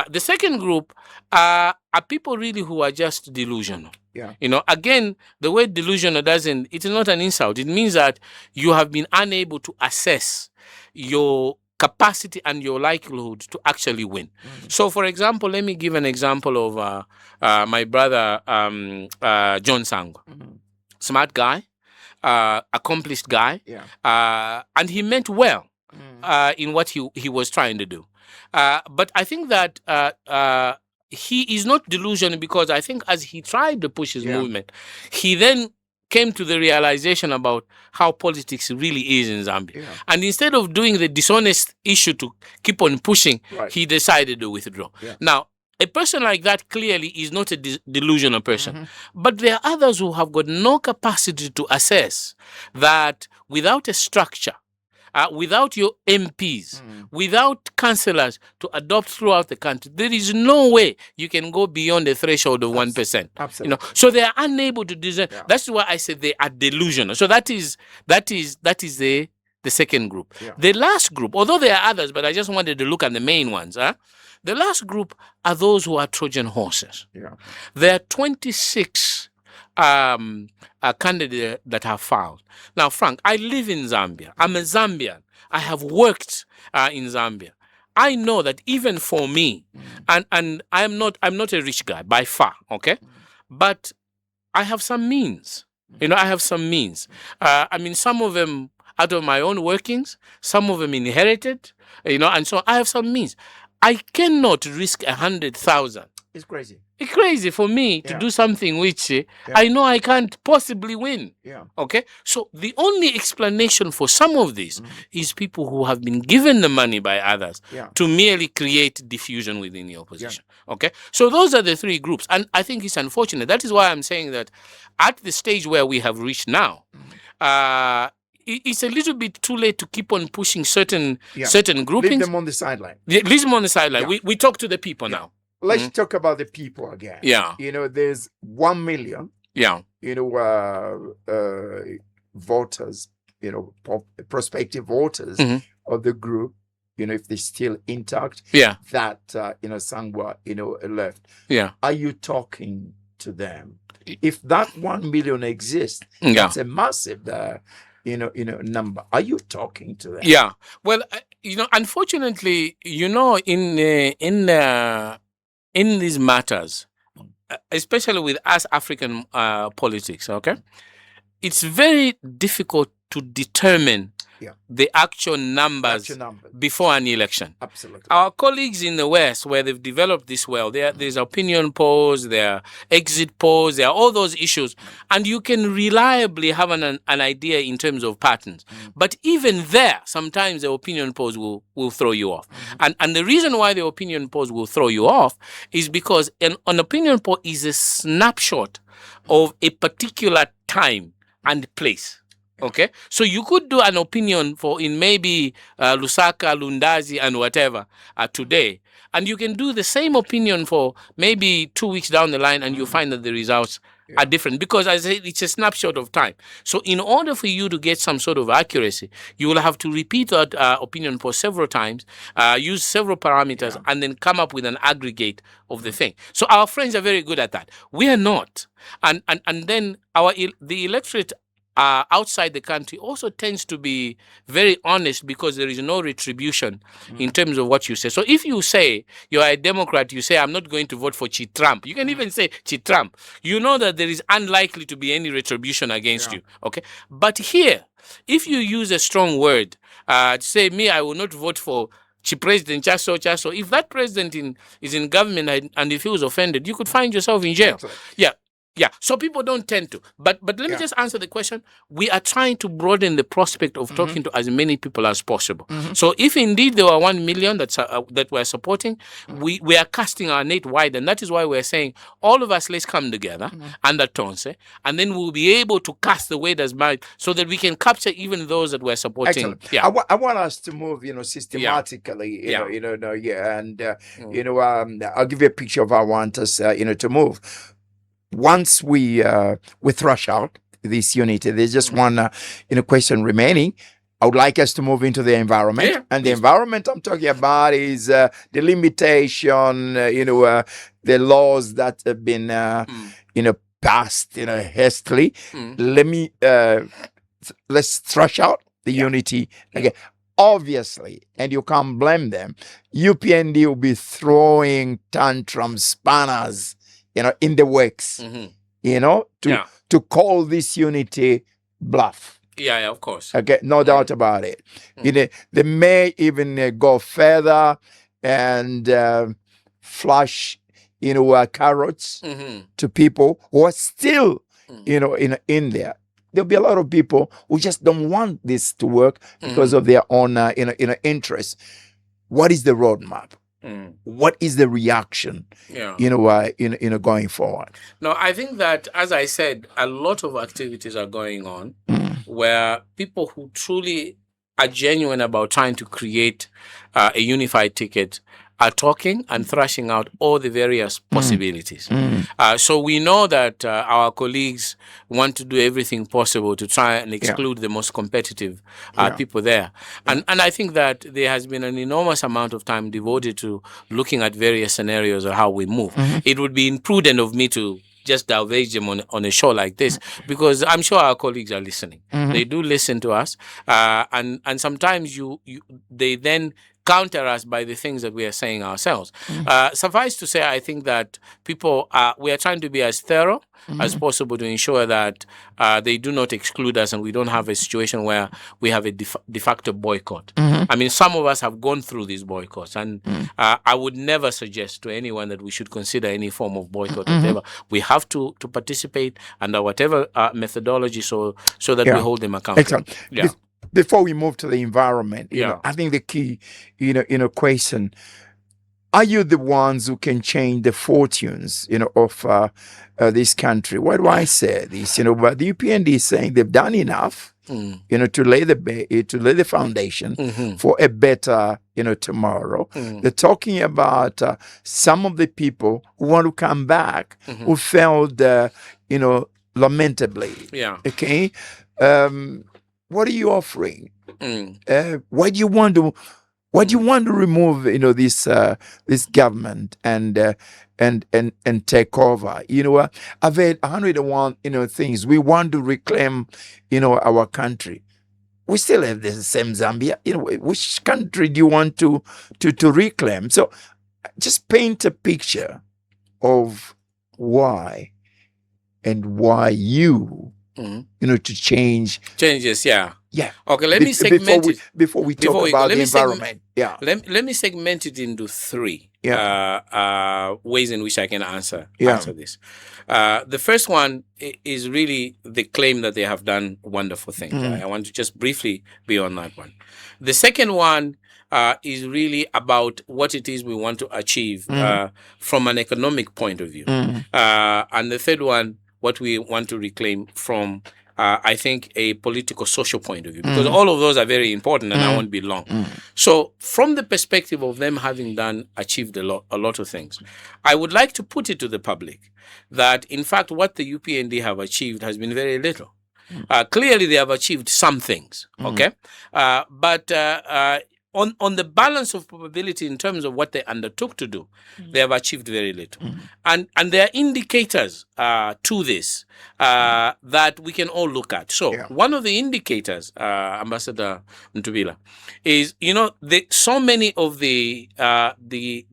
The second group are people really who are just delusional. Yeah. Again, the word delusional it is not an insult. It means that you have been unable to assess your capacity and your likelihood to actually win. Mm-hmm. So, for example, let me give an example of my brother, John Sango. Mm-hmm. Smart guy, accomplished guy, and he meant well in what he was trying to do. But I think that he is not delusional, because I think as he tried to push his movement, he then came to the realization about how politics really is in Zambia. Yeah. And instead of doing the dishonest issue to keep on pushing, Right. he decided to withdraw. Yeah. Now, a person like that clearly is not a delusional person. Mm-hmm. But there are others who have got no capacity to assess that without a structure, without your MPs, without councillors to adopt throughout the country, there is no way you can go beyond the threshold of 1%. Absolutely. So they are unable to design. Yeah. That's why I said they are delusional. So that is the second group. Yeah. The last group, although there are others, but I just wanted to look at the main ones. The last group are those who are Trojan horses. Yeah. There are 26 candidates that have filed. Now, Frank, I live in Zambia. I'm a Zambian. I have worked in Zambia. I know that even for me, and I'm not a rich guy by far, okay, but I have some means. I have some means. I mean, some of them out of my own workings, some of them inherited, and so I have some means. I cannot risk 100,000. It's crazy. It's crazy for me to do something which I know I can't possibly win. Yeah. Okay? So the only explanation for some of this is people who have been given the money by others to merely create diffusion within the opposition. Yeah. Okay? So those are the three groups. And I think it's unfortunate. That is why I'm saying that at the stage where we have reached now, it's a little bit too late to keep on pushing certain groupings. Leave them on the sideline. Leave them on the sideline. Yeah. We talk to the people now. Let's talk about the people again. Yeah. There's 1 million. Yeah. Voters. Prospective voters of the group. If they're still intact. Yeah. That Sangwa left. Yeah. Are you talking to them? If that 1 million exists, it's a massive number. Are you talking to them? Yeah. Well, unfortunately, in these matters, especially with us African politics, okay, it's very difficult to determine the actual numbers before an election. Absolutely. Our colleagues in the West, where they've developed this well, there's opinion polls, there are exit polls, there are all those issues, and you can reliably have an idea in terms of patterns. But even there, sometimes the opinion polls will throw you off. And the reason why the opinion polls will throw you off is because an opinion poll is a snapshot of a particular time and place. Okay, so you could do an opinion in maybe Lusaka, Lundazi, and whatever today, and you can do the same opinion for maybe 2 weeks down the line, and you find that the results are different, because as I say, it's a snapshot of time. So in order for you to get some sort of accuracy, you will have to repeat that opinion poll several times, use several parameters, and then come up with an aggregate of the thing. So our friends are very good at that. We are not, and then the electorate outside the country also tends to be very honest, because there is no retribution in terms of what you say. So if you say you are a Democrat, you say, I'm not going to vote for Trump. You can even say Trump. You know that there is unlikely to be any retribution against you. Okay. But here, if you use a strong word, to say, me, I will not vote for President Chaso, if that president is in government and if he was offended, you could find yourself in jail. Absolutely. Yeah. Yeah, so people don't tend to. But let me just answer the question. We are trying to broaden the prospect of talking to as many people as possible. So if indeed there were 1 million that we're supporting, we are casting our net wide, and that is why we're saying all of us, let's come together under Tonse, and then we'll be able to cast the weight as much so that we can capture even those that we're supporting. Excellent. Yeah. I want us to move, systematically, and I'll give you a picture of how I want us, to move. Once we thrash out this unity, there's just one question remaining. I would like us to move into the environment, and the environment I'm talking about is the limitation, the laws that have been passed hastily. Let's thrash out the unity again. Obviously, and you can't blame them, UPND will be throwing tantrums, spanners, in the works, to call this unity bluff. Yeah, of course. Okay, no doubt about it. They may even go further and flash, carrots to people who are still, in there. There'll be a lot of people who just don't want this to work because of their own, interests. What is the roadmap? What is the reaction, going forward? No, I think that, as I said, a lot of activities are going on where people who truly are genuine about trying to create a unified ticket are talking and thrashing out all the various possibilities. So we know that our colleagues want to do everything possible to try and exclude the most competitive people there. And I think that there has been an enormous amount of time devoted to looking at various scenarios of how we move. It would be imprudent of me to just divulge them on a show like this, because I'm sure our colleagues are listening. They do listen to us, and sometimes they then counter us by the things that we are saying ourselves. Suffice to say, I think that we are trying to be as thorough as possible to ensure that they do not exclude us and we don't have a situation where we have a de facto boycott. I mean, some of us have gone through these boycotts, and I would never suggest to anyone that we should consider any form of boycott or whatever. We have to participate under whatever methodology so that we hold them accountable. Excellent. Before we move to the environment, I think the key, question: are you the ones who can change the fortunes, of this country? Why do I say this? But the UPND is saying they've done enough, to lay the foundation for a better, tomorrow. They're talking about some of the people who want to come back, who failed, lamentably. Yeah. Okay. What are you offering? Why do you want to remove, this government and take over? I've heard 101, things. We want to reclaim, our country. We still have the same Zambia. Which country do you want to reclaim? So just paint a picture of why you to change. Changes, yeah. Yeah. Okay, let me segment it. Before we talk about the environment. Let me segment it into three ways in which I can answer this. The first one is really the claim that they have done wonderful things. I want to just briefly be on that one. The second one is really about what it is we want to achieve from an economic point of view. And the third one, what we want to reclaim from, I think, a political social point of view, because all of those are very important, and I won't be long. So from the perspective of them having achieved a lot of things, I would like to put it to the public that, in fact, what the UPND have achieved has been very little. Clearly, they have achieved some things, okay? But on the balance of probability in terms of what they undertook to do, they have achieved very little. And there are indicators to this that we can all look at. So one of the indicators, Ambassador Mutubila, is, so many of the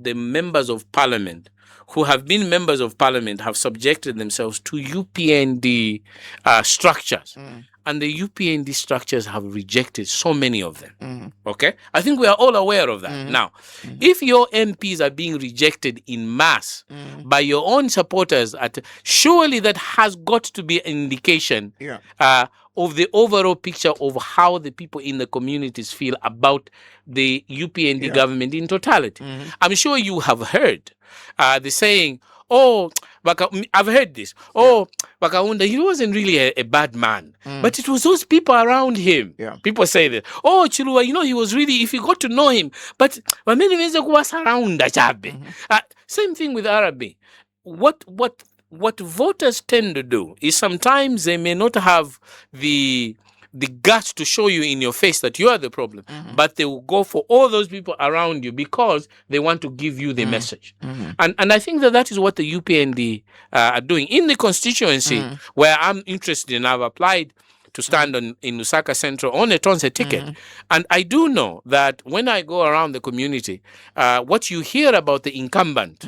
members of parliament who have been members of parliament have subjected themselves to UPND structures. And the UPND structures have rejected so many of them. Okay? I think we are all aware of that. Now, if your MPs are being rejected in mass by your own supporters, surely that has got to be an indication of the overall picture of how the people in the communities feel about the UPND government in totality. I'm sure you have heard the saying, I've heard this. Bakaunda, he wasn't really a bad man, but it was those people around him. People say that. Chilua, he was really, if you got to know him, but same thing with Arabi. What voters tend to do is sometimes they may not have the guts to show you in your face that you are the problem, but they will go for all those people around you because they want to give you the message. And I think that is what the UPND are doing. In the constituency where I'm interested in, I've applied to stand in Lusaka Central on a Tonse ticket. And I do know that when I go around the community, what you hear about the incumbent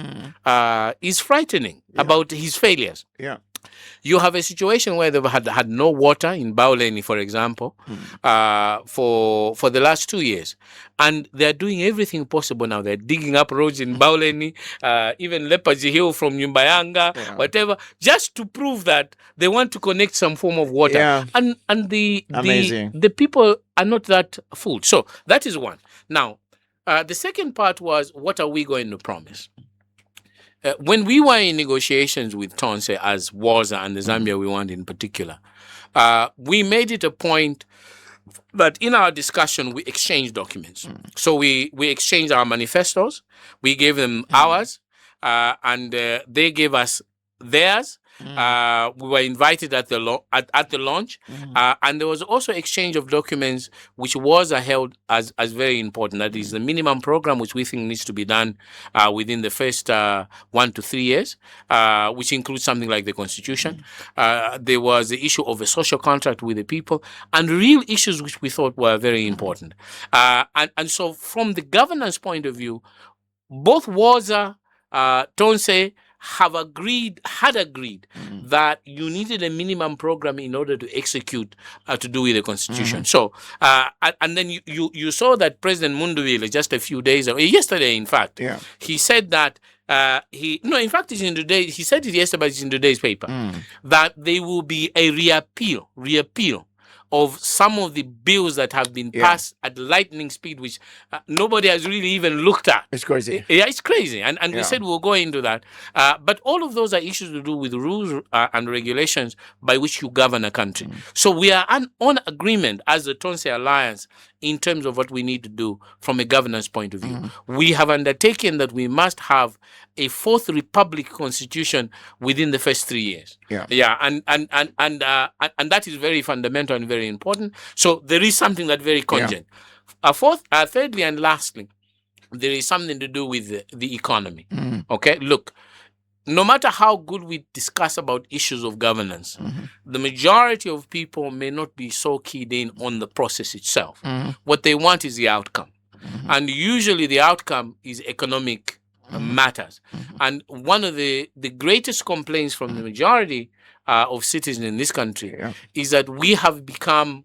is frightening about his failures. You have a situation where they've had no water in Bauleni, for example, for the last 2 years. And they're doing everything possible now. They're digging up roads in Bauleni, even Lepazi Hill from Nyumbayanga, whatever, just to prove that they want to connect some form of water. And the people are not that fooled. So that is one. Now, the second part was, what are we going to promise? When we were in negotiations with Tonse as Waza and the Zambia we want in particular, we made it a point that in our discussion we exchanged documents. So we exchanged our manifestos, we gave them ours, and they gave us theirs. We were invited at the launch, and there was also exchange of documents, which was held as very important. That is the minimum program, which we think needs to be done within the first 1 to 3 years, which includes something like the constitution. There was the issue of a social contract with the people, and real issues which we thought were very important. And so from the governance point of view, both Waza, Tonse, had agreed that you needed a minimum program in order to execute to do with the constitution. So and then you saw that President Mutubila just a few days ago, yesterday in fact, he said that in fact it's in today's, he said it yesterday, but it's in today's paper, that there will be a reappeal of some of the bills that have been passed at lightning speed, which nobody has really even looked at. It's crazy. It's crazy. And we said we'll go into that. But all of those are issues to do with rules and regulations by which you govern a country. So we are on agreement as the Tonse Alliance in terms of what we need to do from a governance point of view. We have undertaken that we must have a fourth republic constitution within the first 3 years. And that is very fundamental and very important. So there is something that very congent. Thirdly and lastly, there is something to do with the economy. Okay, look, no matter how good we discuss about issues of governance, the majority of people may not be so keyed in on the process itself. What they want is the outcome. And usually the outcome is economic matters. And one of the greatest complaints from the majority of citizens in this country is that we have become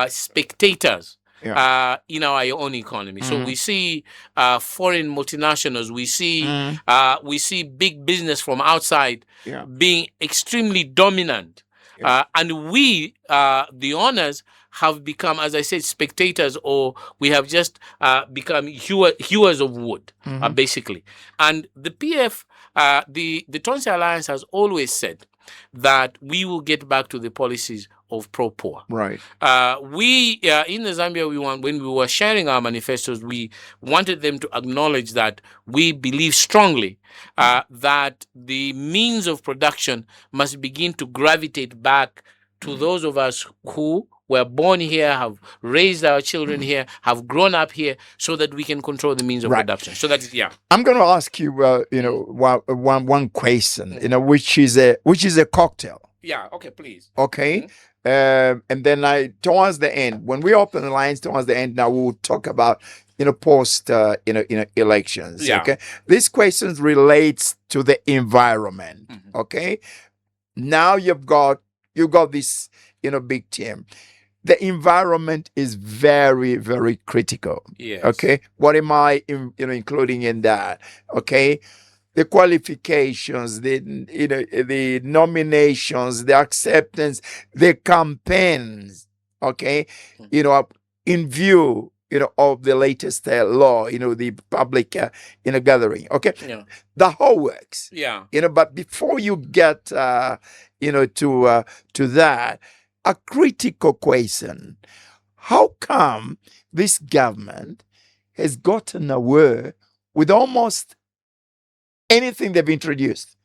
spectators in our own economy. So we see foreign multinationals, we see big business from outside being extremely dominant. And we, the owners, have become, as I said, spectators, or we have just become hewers of wood, basically. And the PF, the Tonse Alliance has always said that we will get back to the policies of pro-poor. Right. We, in the Zambia, when we were sharing our manifestos, we wanted them to acknowledge that we believe strongly that the means of production must begin to gravitate back to those of us who were born here, have raised our children here, have grown up here, so that we can control the means of adoption. So that is, I'm going to ask you, one question, which is a cocktail. Yeah. Okay, please. Okay. And then towards the end, when we open the lines towards the end, now we'll talk about post elections. Yeah. Okay. This question relates to the environment. Okay. Now you've got this big team. The environment is very, very critical. Yes. Okay. What am I including in that? Okay. The qualifications, the nominations, the acceptance, the campaigns, okay, in view, of the latest law, the public, gathering, okay, the whole works, but before you get, to that, a critical question: how come this government has gotten away with almost anything they've introduced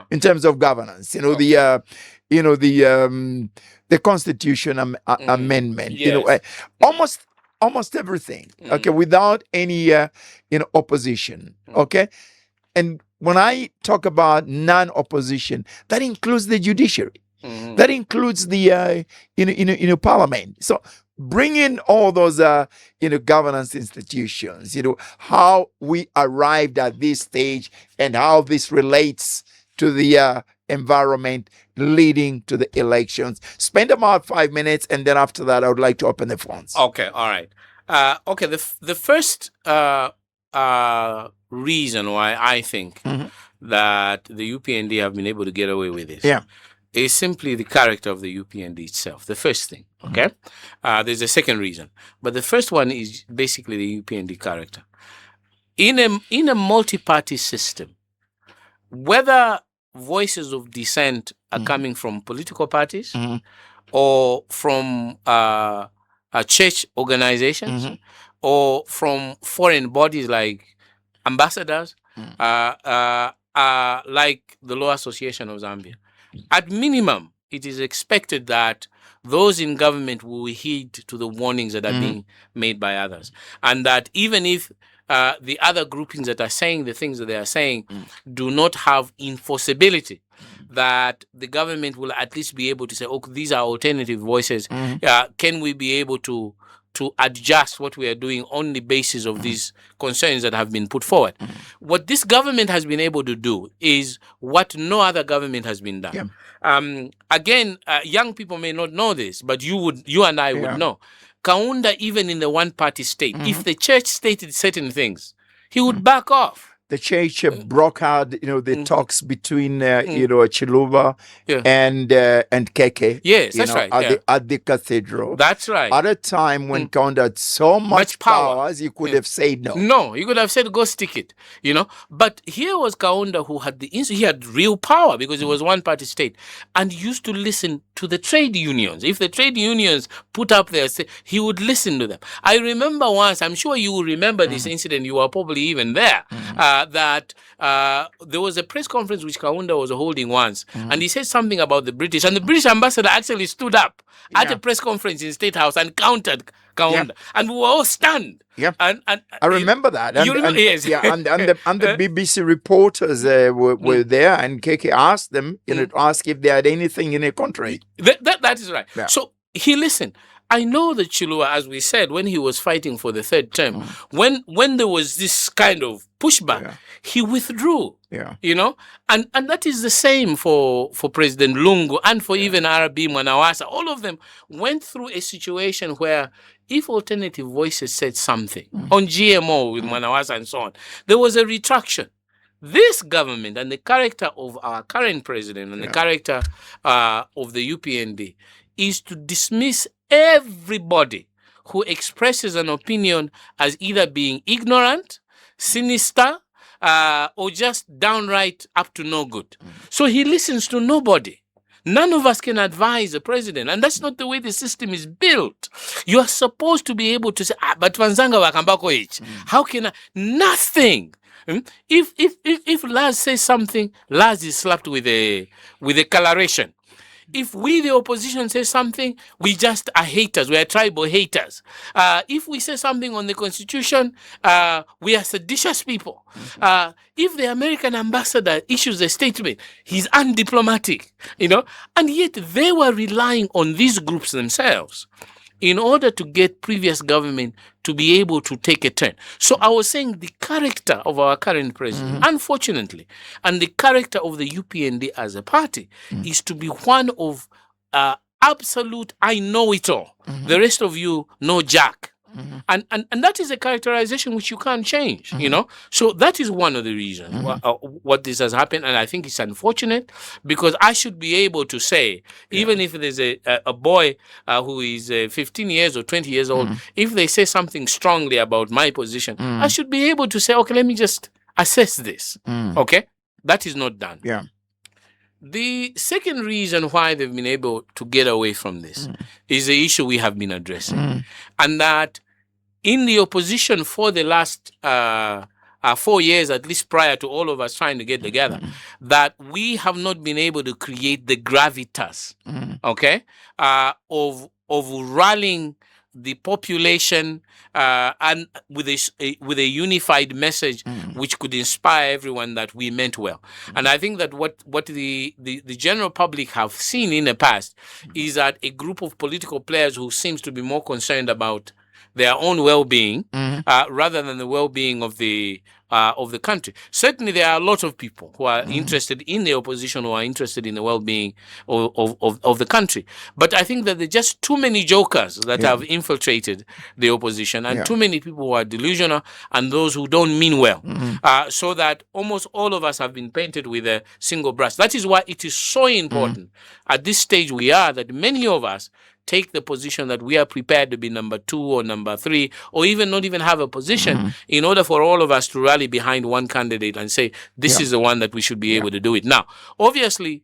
in terms of governance? The constitution amendment, Yes. almost everything, okay, without any opposition, okay. And when I talk about non-opposition, that includes the judiciary, that includes the parliament. So bring in all those governance institutions, how we arrived at this stage and how this relates to the environment leading to the elections. Spend about 5 minutes, and then after that I would like to open the phones. Okay, all right. Okay, the first reason why I think that the UPND have been able to get away with this is simply the character of the UPND itself. The first thing, okay? There's a second reason, but the first one is basically the UPND character. In a multi-party system, whether voices of dissent are coming from political parties or from church organizations or from foreign bodies like ambassadors, like the Law Association of Zambia, at minimum, it is expected that those in government will heed to the warnings that are being made by others. And that even if the other groupings that are saying the things that they are saying do not have enforceability, that the government will at least be able to say, okay, these are alternative voices. Can we be able to adjust what we are doing on the basis of these concerns that have been put forward? What this government has been able to do is what no other government has been done. Again, young people may not know this, but you and I would know. Kaunda, even in the one-party state, if the church stated certain things, he would back off. The church broke out, the talks between, Chiluba and Keke. Yes, that's right. At the cathedral. That's right. At a time when Kaunda had so much power, he could have said no. No, he could have said, go stick it, But here was Kaunda who had he had real power because it was one-party state, and used to listen to the trade unions. If the trade unions put up their, he would listen to them. I remember once, I'm sure you will remember this incident, you were probably even there, that there was a press conference which Kaunda was holding once, and he said something about the British, and the British ambassador actually stood up at a press conference in State House and countered Kaunda, and we were all stunned. And I remember that. And, you remember? Yes. And the BBC reporters were there, and Keke asked them, to ask if they had anything in the country. That is right. So he listened. I know that Chilua, as we said, when he was fighting for the third term, when there was this kind of pushback, he withdrew. And that is the same for President Lungu and for even RB Mwanawasa. All of them went through a situation where if alternative voices said something on GMO with Mwanawasa and so on, there was a retraction. This government and the character of our current president and the character of the UPND is to dismiss everybody who expresses an opinion as either being ignorant, sinister, or just downright up to no good. So he listens to nobody. None of us can advise the president, and that's not the way the system is built. You are supposed to be able to say, but Vanzanga wakambako ich. How can I? Nothing. If Laz says something, Laz is slapped with a coloration. If we, the opposition, say something, we just are haters. We are tribal haters. If we say something on the Constitution, we are seditious people. If the American ambassador issues a statement, he's undiplomatic, and yet they were relying on these groups themselves in order to get previous government to be able to take a turn. So I was saying the character of our current president, unfortunately, and the character of the UPND as a party is to be one of absolute, I know it all. The rest of you know Jack. And that is a characterization which you can't change, So that is one of the reasons what this has happened. And I think it's unfortunate because I should be able to say, even if there's a boy who is 15 years or 20 years old, if they say something strongly about my position, I should be able to say, okay, let me just assess this. Okay? That is not done. Yeah. The second reason why they've been able to get away from this is the issue we have been addressing. And that in the opposition for the last 4 years, at least prior to all of us trying to get together, that we have not been able to create the gravitas, okay, of rallying the population and with a unified message which could inspire everyone that we meant well. And I think that what the general public have seen in the past is that a group of political players who seems to be more concerned about their own well-being rather than the well-being of the country. Certainly, there are a lot of people who are interested in the opposition, who are interested in the well-being of the country. But I think that there are just too many jokers that have infiltrated the opposition, and too many people who are delusional and those who don't mean well. So that almost all of us have been painted with a single brush. That is why it is so important at this stage we are that many of us take the position that we are prepared to be number 2 or number 3, or even not even have a position in order for all of us to rally behind one candidate and say, this is the one that we should be able to do it. Now, obviously,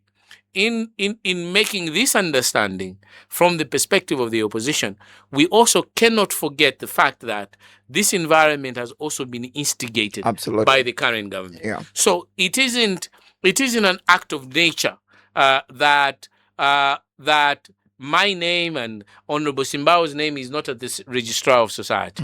in making this understanding from the perspective of the opposition, we also cannot forget the fact that this environment has also been instigated by the current government. Yeah. So it isn't an act of nature that my name and Honorable Simbao's name is not at the Registrar of Society.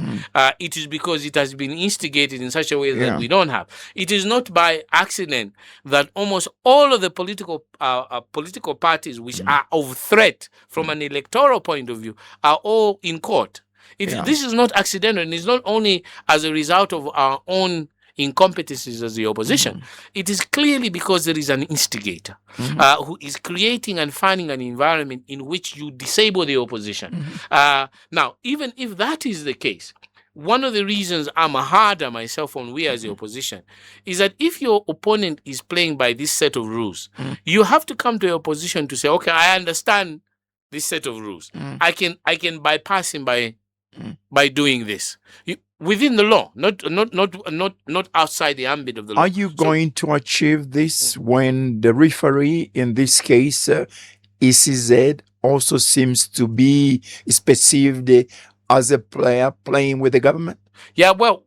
It is because it has been instigated in such a way that we don't have. It is not by accident that almost all of the political parties which are of threat from an electoral point of view are all in court. This is not accidental, and it's not only as a result of our own incompetencies as the opposition. It is clearly because there is an instigator who is creating and finding an environment in which you disable the opposition. Now, even if that is the case, one of the reasons I'm harder myself on we as the opposition is that if your opponent is playing by this set of rules, you have to come to your opposition to say, okay, I understand this set of rules. I can bypass him by doing this. Within the law, not outside the ambit of the law. Are you going to achieve this when the referee, in this case, ECZ, also seems to be perceived as a player playing with the government? Yeah, well,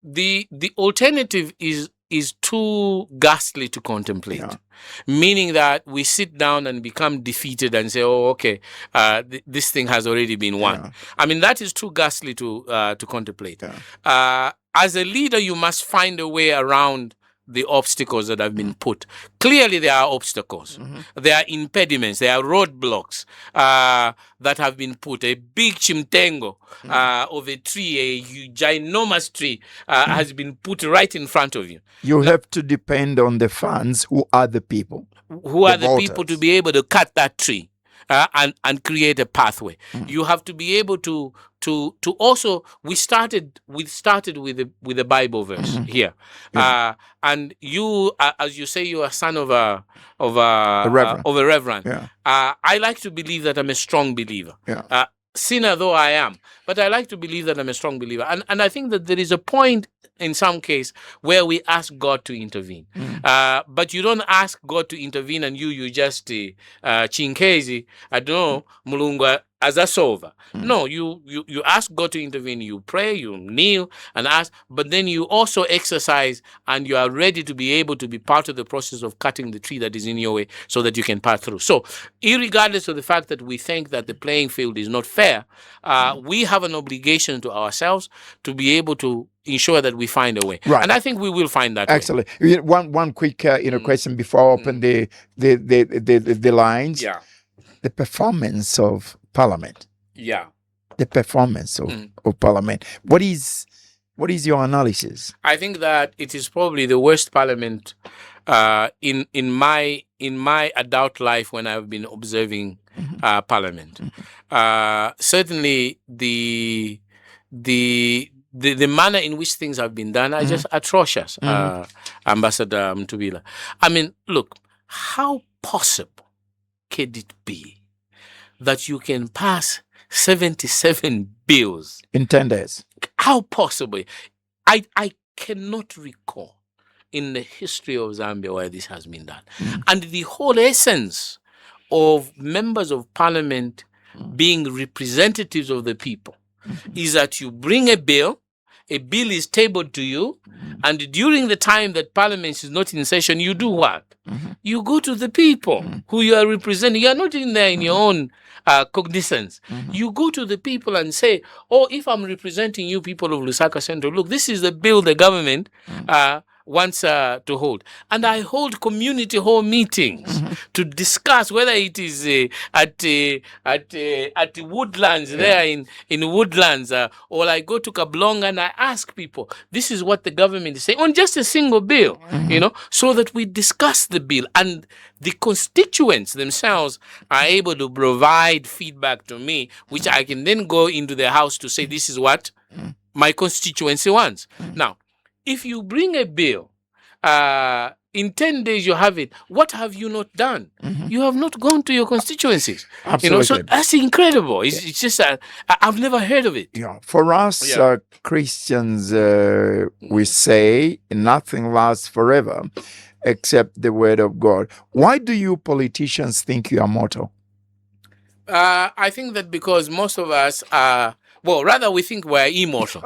the alternative is too ghastly to contemplate. Meaning that we sit down and become defeated and say, oh, okay, this thing has already been won. I mean, that is too ghastly to contemplate. As a leader, you must find a way around the obstacles that have been put. Clearly, there are obstacles. There are impediments. There are roadblocks that have been put. A big chimtengo of a tree, a ginormous tree, has been put right in front of you. You have to depend on the fans, who are the people. Who are the people to be able to cut that tree and create a pathway. You have to be able to also, we started with the Bible verse here, and you, as you say, you are son of a reverend. I like to believe that I'm a strong believer. Sinner though I am, but I like to believe that I'm a strong believer, and I think that there is a point in some case where we ask God to intervene, but you don't ask God to intervene and you just chinkezi, I don't know, Mulungu as a solver. No, you ask God to intervene, you pray, you kneel and ask, but then you also exercise and you are ready to be able to be part of the process of cutting the tree that is in your way so that you can pass through. So, irregardless of the fact that we think that the playing field is not fair, we have an obligation to ourselves to be able to ensure that we find a way. Right. And I think we will find that Excellent. way. One quick question before I open the lines. Yeah. The performance of Parliament. Yeah. The performance of Parliament. What is your analysis? I think that it is probably the worst Parliament in my adult life when I've been observing Parliament. Certainly the manner in which things have been done are just atrocious, Ambassador Mutubila. I mean, look, how possible could it be that you can pass 77 bills in 10 days? How possible? I cannot recall in the history of Zambia where this has been done. And the whole essence of members of parliament being representatives of the people is that you bring a bill is tabled to you, and during the time that parliament is not in session, you do what? You go to the people who you are representing. You are not in there in your own cognizance. You go to the people and say, oh, if I'm representing you people of Lusaka Central, look, this is the bill the government wants to hold. And I hold community hall meetings to discuss whether it is at the Woodlands, there in Woodlands, or I go to Kablonga and I ask people, this is what the government is saying on just a single bill, so that we discuss the bill. And the constituents themselves are able to provide feedback to me, which I can then go into the house to say, this is what my constituency wants. Now, if you bring a bill, in 10 days you have it, what have you not done? You have not gone to your constituencies. Absolutely. So that's incredible. It's just, I've never heard of it. Yeah. For us Christians, we say nothing lasts forever except the word of God. Why do you politicians think you are mortal? I think that because most of us are, well, rather we think we're immortal.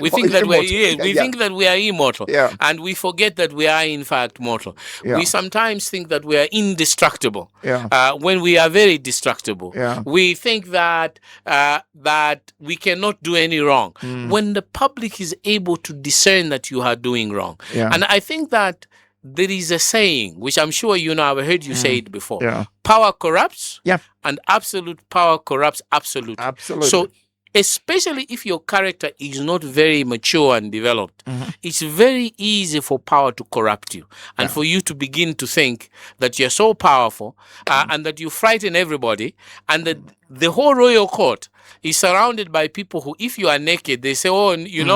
We think that think that we are immortal. Yeah. And we forget that we are in fact mortal. Yeah. We sometimes think that we are indestructible. Yeah. When we are very destructible. Yeah. We think that that we cannot do any wrong. When the public is able to discern that you are doing wrong. Yeah. And I think that there is a saying, which I'm sure you know, I've heard you say it before. Yeah. Power corrupts, Yeah. and absolute power corrupts absolutely. Absolutely. So, especially if your character is not very mature and developed, it's very easy for power to corrupt you and for you to begin to think that you're so powerful and that you frighten everybody, and that the whole royal court is surrounded by people who, if you are naked, they say, oh, you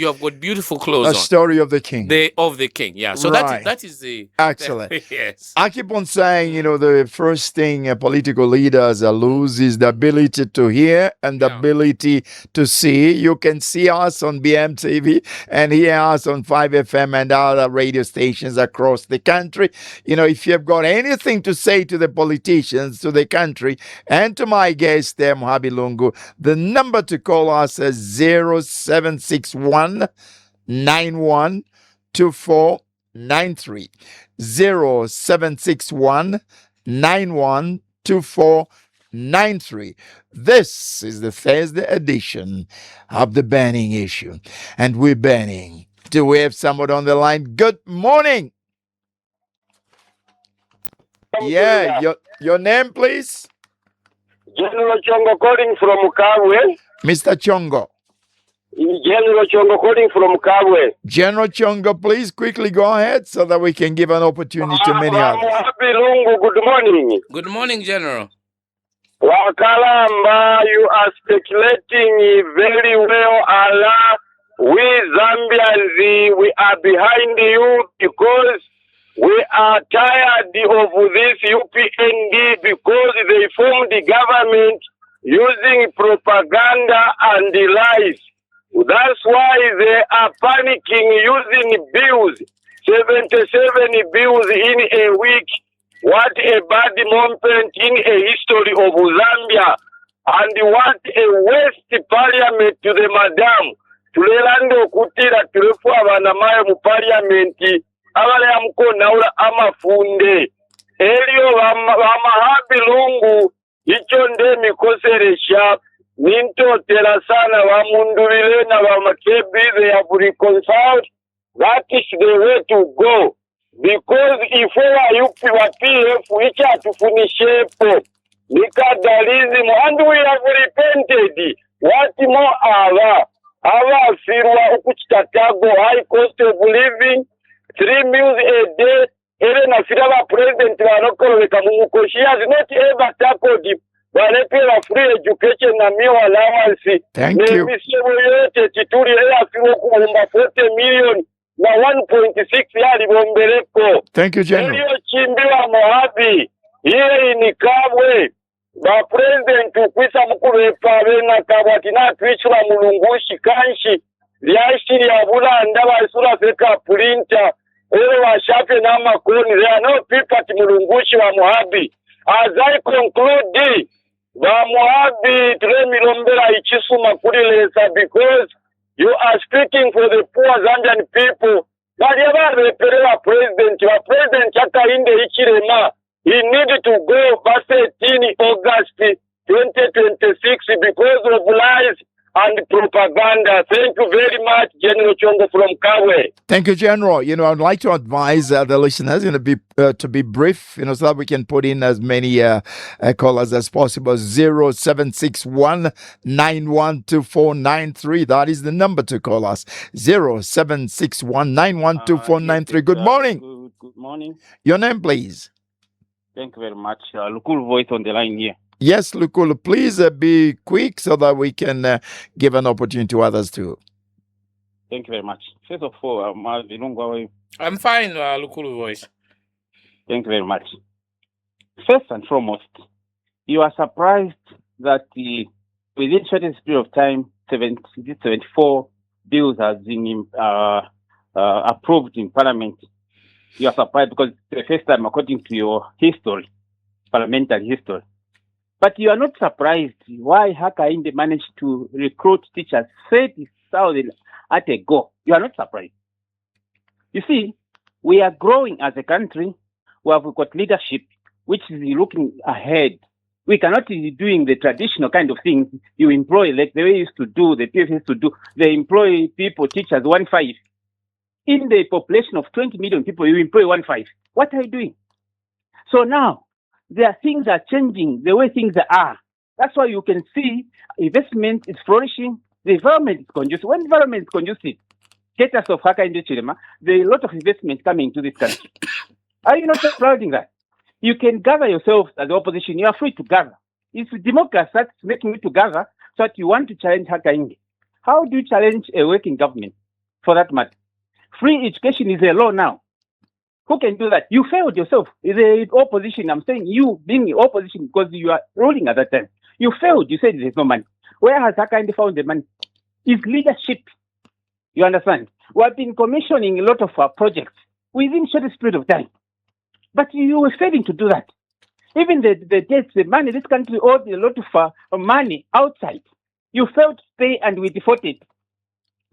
have got beautiful clothes on. The story of the king. Of the king, yeah. So Right. that is the... Excellent. Yes. I keep on saying, the first thing political leaders lose is the ability to hear and the ability to see. You can see us on BMTV and hear us on 5FM and other radio stations across the country. If you've got anything to say to the politicians, to the country, and to my guest there, Muhabi Lungu, the number to call us is 0761 912493. 0761 912493. This is the Thursday edition of the Burning Issue, and we're burning. Do we have someone on the line? Good morning. Yeah, your name, please? General Chongo calling from Kabwe. Mr. Chongo. General Chongo calling from Kabwe. General Chongo, please quickly go ahead so that we can give an opportunity to many others. Muhabi Lungu, good morning. Good morning, General. Wakalamba, you are speculating very well, Allah. We Zambians, we are behind you because we are tired of this UPND because they formed the government using propaganda and lies. That's why they are panicking using bills, 77 bills in a week. What a bad moment in a history of Zambia. and want a West Parliament to the Madam. Tulelando kutira tulefu abana mayo mu Parliament abale amko naula amafunde. Elio Muhabi Lungu icho nde mikoseresha nintotera sana bamundubile na bamakebi they have reconciled. That is the way to go. Because if we are UPF, which are to finish up, and we have repented. What more are our firwa ukuchitatago high cost of living, 3 meals a day, even a firwa president she has not ever tackled free education and meal allowance. Thank you. 40 million. Na 1.6 yali bombeleko. Thank you, General. Elio chimbiwa Muhabi. Ile ni kabwe. Ba president ukwisa mkuru na kabwati na tuichwa mulungushi kanshi. Liashi ya bulanda wa isura feka printer. Ele wa shape na makoni. There are no people at mulungushi wa Muhabi. As I conclude, ba Muhabi tule milombela ichisu makurilesa because you are speaking for the poor Zambian people. But the president, your president Chakainde Ichirema, he needed to go past 18 August 2026 because of lies and propaganda. Thank you very much, General Chongo from Kawe. Thank you, General. I'd like to advise the listeners to be brief, so that we can put in as many callers as possible. 0761 912493. That is the number to call us. 0761 912493. Good morning. Good morning. Your name, please. Thank you very much. Lukul voice on the line here. Yes, Lukulu, please be quick so that we can give an opportunity to others too. Thank you very much. First of all, Muhabi Lungu, how are you? I'm fine, Lukulu voice. Thank you very much. First and foremost, you are surprised that within shortest period of time, 74 bills have been approved in Parliament. You are surprised because it's the first time according to your history, parliamentary history. But you are not surprised why Hakainde managed to recruit teachers 30,000 at a go. You are not surprised. You see, we are growing as a country. We have got leadership which is looking ahead. We cannot be doing the traditional kind of things. You employ like the way you used to do, the PF used to do. They employ people, teachers, 1.5. In the population of 20 million people, you employ 1.5. What are you doing? So now, things are changing the way things are. That's why you can see investment is flourishing. The environment is conducive. When the environment is conducive, status of Hakainde Chilema, there is a lot of investment coming to this country. Are you not applauding that? You can gather yourselves as the opposition. You are free to gather. It's democracy that's making you to gather so that you want to challenge Hakainde. How do you challenge a working government for that matter? Free education is a law now. Who can do that? You failed yourself. The opposition, I'm saying you being the opposition because you are ruling at that time. You failed. You said there's no money. Where has Hakainde found the money? It's leadership. You understand? We have been commissioning a lot of projects within a short period of time. But you were failing to do that. Even the debts, the money, this country owed a lot of money outside. You failed to pay and we defaulted.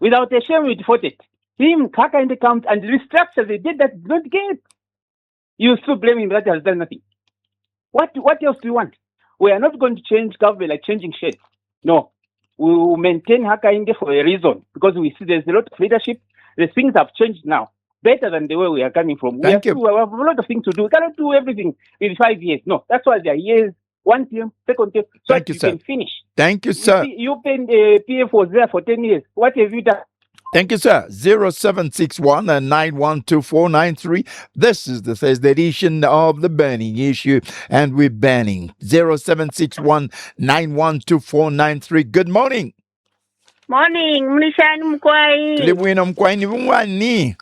Without a shame, we defaulted. Him, Hakainde comes and restructures the debt that did not get. You still blame him that he has done nothing. What else do you want? We are not going to change government like changing shades. No. We will maintain Hakainde for a reason because we see there's a lot of leadership. The things have changed now. Better than the way we are coming from. We have a lot of things to do. We cannot do everything in 5 years. No. That's why there are years, one term, second term, so that you can finish. Thank you, sir. You PF was there for 10 years. What have you done? Thank you, sir. 0761 and 912493. This is the Thursday edition of the burning issue, and we're banning 0761 912493. Good morning. Morning, mlishani mkwai. Tulibwino mkwai ni bungwani.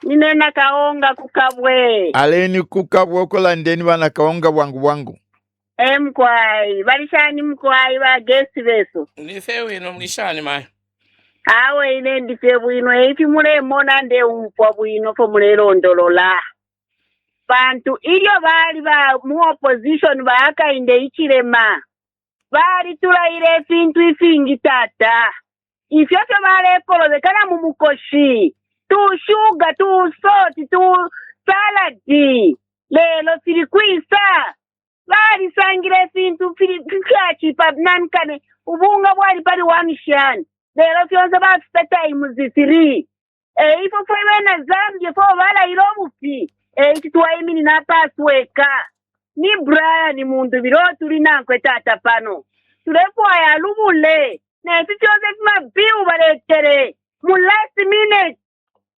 Ninena kaonga kukabwe. Aleni kukabwe okulandeni bana kaonga wangu. Mkwai, balishani mkwai ba guest beso. Nife wino mlishani mai. Awe ine ndife bwino efi mule mona nde upwa bwino fo mule londolola. Bantu ilyo bali ba mu opposition ba Hakainde Ichilema. bali tulaire fintu ifingi tata ifyo tebalekolozekana mu mukoshi tu shuga tu soti tu saladi lelo siri kwisa bali sangire fintu kachipa nankane ubunga bwali pali wamishani lelo fyonse bafita imuzisiri ifo fwebena Zambia fo bala ilobufi titwaimini na pasweka ni Brian muntu biro tuli nankwe tata pano tulepo ya lubule na isi Joseph mabiu baletere mu last minute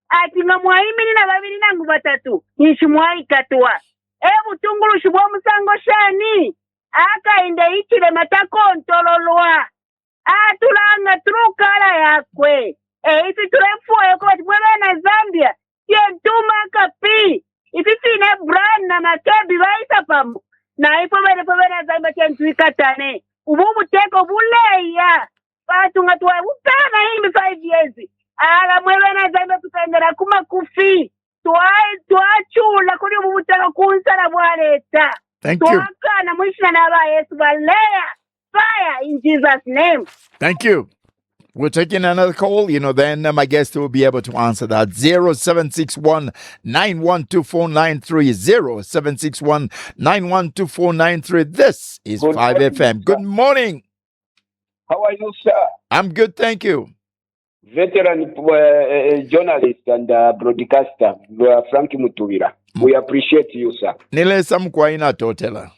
ati nga mwaimini na babiri nangu batatu nishimwai katwa butungulu shibwa musango shani akainde ichile matako ntololwa atulanga turukala yakwe isi tulefuwa yako bati mwebe na Zambia yentuma kapi isi sine Brian na Makebi baisa pamu na ipo bene Zambia kentuikatane ububu teko buleya batu nga tuwa upana himi 5 years ala mwebe na Zambia tutendera kuma kufi tuachula kuri ububu teko kunsala bwaleta Thank you. tuakana mwishina na ba Yesu baleya fire in Jesus name. Thank you. We're taking another call, then my guest will be able to answer that. 0761 912493. 0761 912493. This is Good 5FM. morning, Good morning. How are you, sir? I'm good, thank you. Veteran journalist and broadcaster, Frank Mutubila. We appreciate you, sir. Nilesa Mkwaina Totela.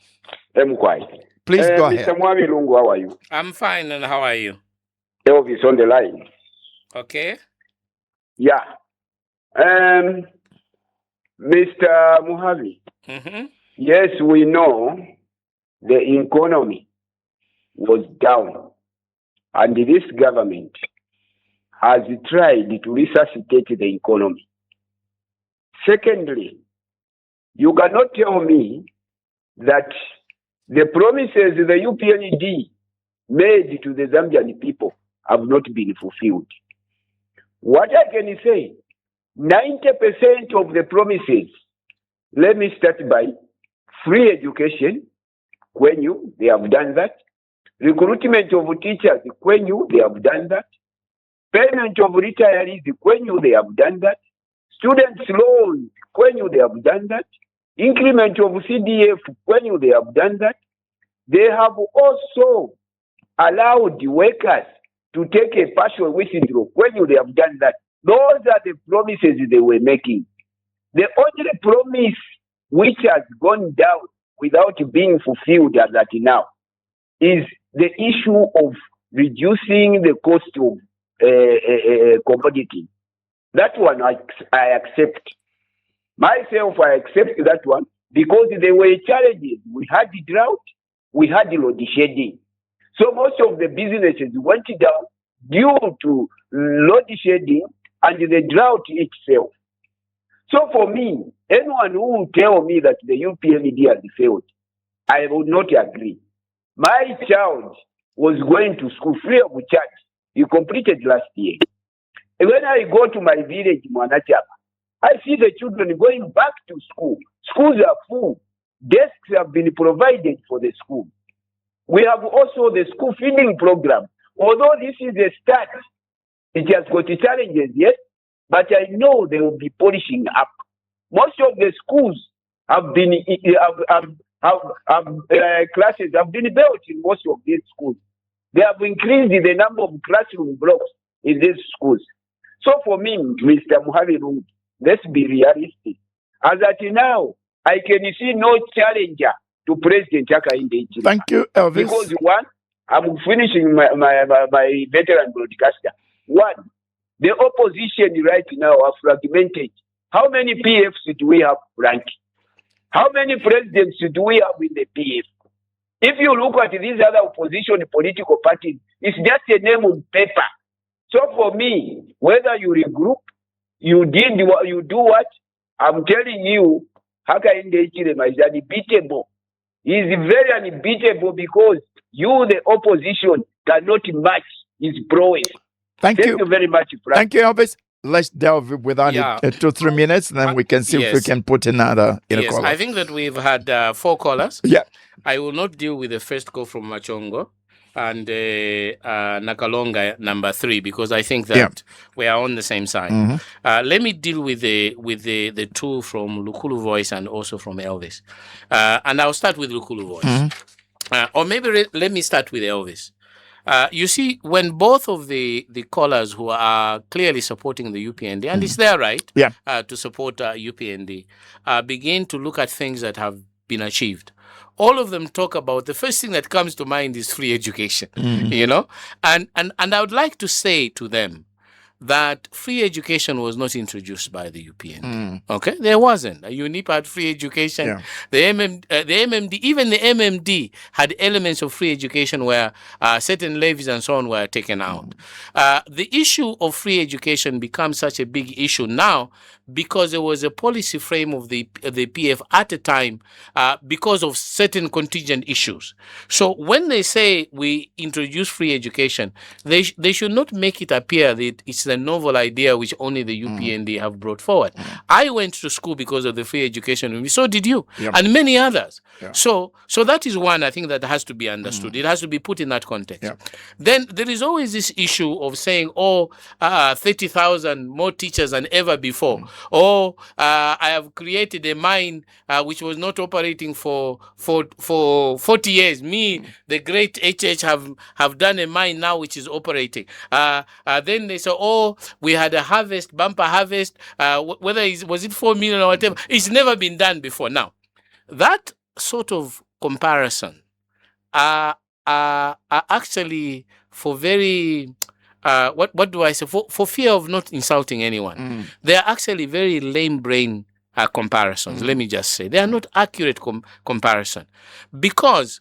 Please go ahead. Mr. Muhabi Lungu, how are you? I'm fine, and how are you? Elvis on the line. Okay. Yeah. Mr. Muhabi, yes, we know the economy was down, and this government has tried to resuscitate the economy. Secondly, you cannot tell me that the promises the UPND made to the Zambian people have not been fulfilled. What I can say, 90% of the promises, let me start by free education, they have done that. Recruitment of teachers, they have done that. Payment of retirees, they have done that. Students' loans, they have done that. Increment of CDF, they have done that. They have also allowed the workers to take a partial withdrawal they have done that. Those are the promises they were making. The only promise which has gone down without being fulfilled as at now is the issue of reducing the cost of commodity. That one I accept. Myself, I accept that one because there were challenges. We had the drought, we had the load shedding. So most of the businesses went down due to load shedding and the drought itself. So for me, anyone who will tell me that the UPND has failed, I would not agree. My child was going to school free of charge. He completed last year. And when I go to my village, Mwanachama, I see the children going back to school. Schools are full. Desks have been provided for the school. We have also the school feeding program. Although this is a start, it has got challenges, yes, but I know they will be polishing up. Most of the schools have been classes have been built in most of these schools. They have increased the number of classroom blocks in these schools. So for me, Mr. Muhabi Lungu, let's be realistic. As at now, I can see no challenger to President Hakainde. Thank you, Elvis. Because one, I'm finishing my veteran broadcaster. One, the opposition right now are fragmented. How many PFs do we have, Frank? How many presidents do we have in the PF? If you look at these other opposition political parties, it's just a name on paper. So for me, whether you regroup, you do what? I'm telling you, Hakainde Hichilema is unbeatable. He is very unbeatable because you, the opposition, cannot match his prowess. Thank you very much, Frank. Thank you, Elvis. Let's delve without it 2 3 minutes, and then we can see if we can put another in Yes, I think that we've had 4 callers. Yeah. I will not deal with the first call from Machongo. and Nakalonga number 3, because I think that we are on the same side. Let me deal with the two from Lukulu Voice and also from Elvis, and I'll start with Lukulu Voice, or maybe let me start with Elvis. You see, when both of the callers who are clearly supporting the UPND, and it's their right to support UPND, begin to look at things that have been achieved, all of them talk about the first thing that comes to mind is free education, you know? And I would like to say to them that free education was not introduced by the UPND. Okay, there wasn't. UNIP had free education. The MMD, even the MMD had elements of free education where certain levies and so on were taken out. The issue of free education becomes such a big issue now because there was a policy frame of the PF at a time because of certain contingent issues. So when they say we introduce free education, they should not make it appear that it's a novel idea which only the UPND have brought forward. I went to school because of the free education, so did you, and many others. So that is one, I think, that has to be understood. It has to be put in that context. Then there is always this issue of saying, 30,000 more teachers than ever before. I have created a mine which was not operating for 40 years. Me, the great HH, have done a mine now which is operating. Then they say, we had a harvest, bumper harvest, whether was it 4 million or whatever. It's never been done before. Now, that sort of comparison are actually for very... what do I say? For fear of not insulting anyone, they are actually very lame brain comparisons. Let me just say they are not accurate comparison, because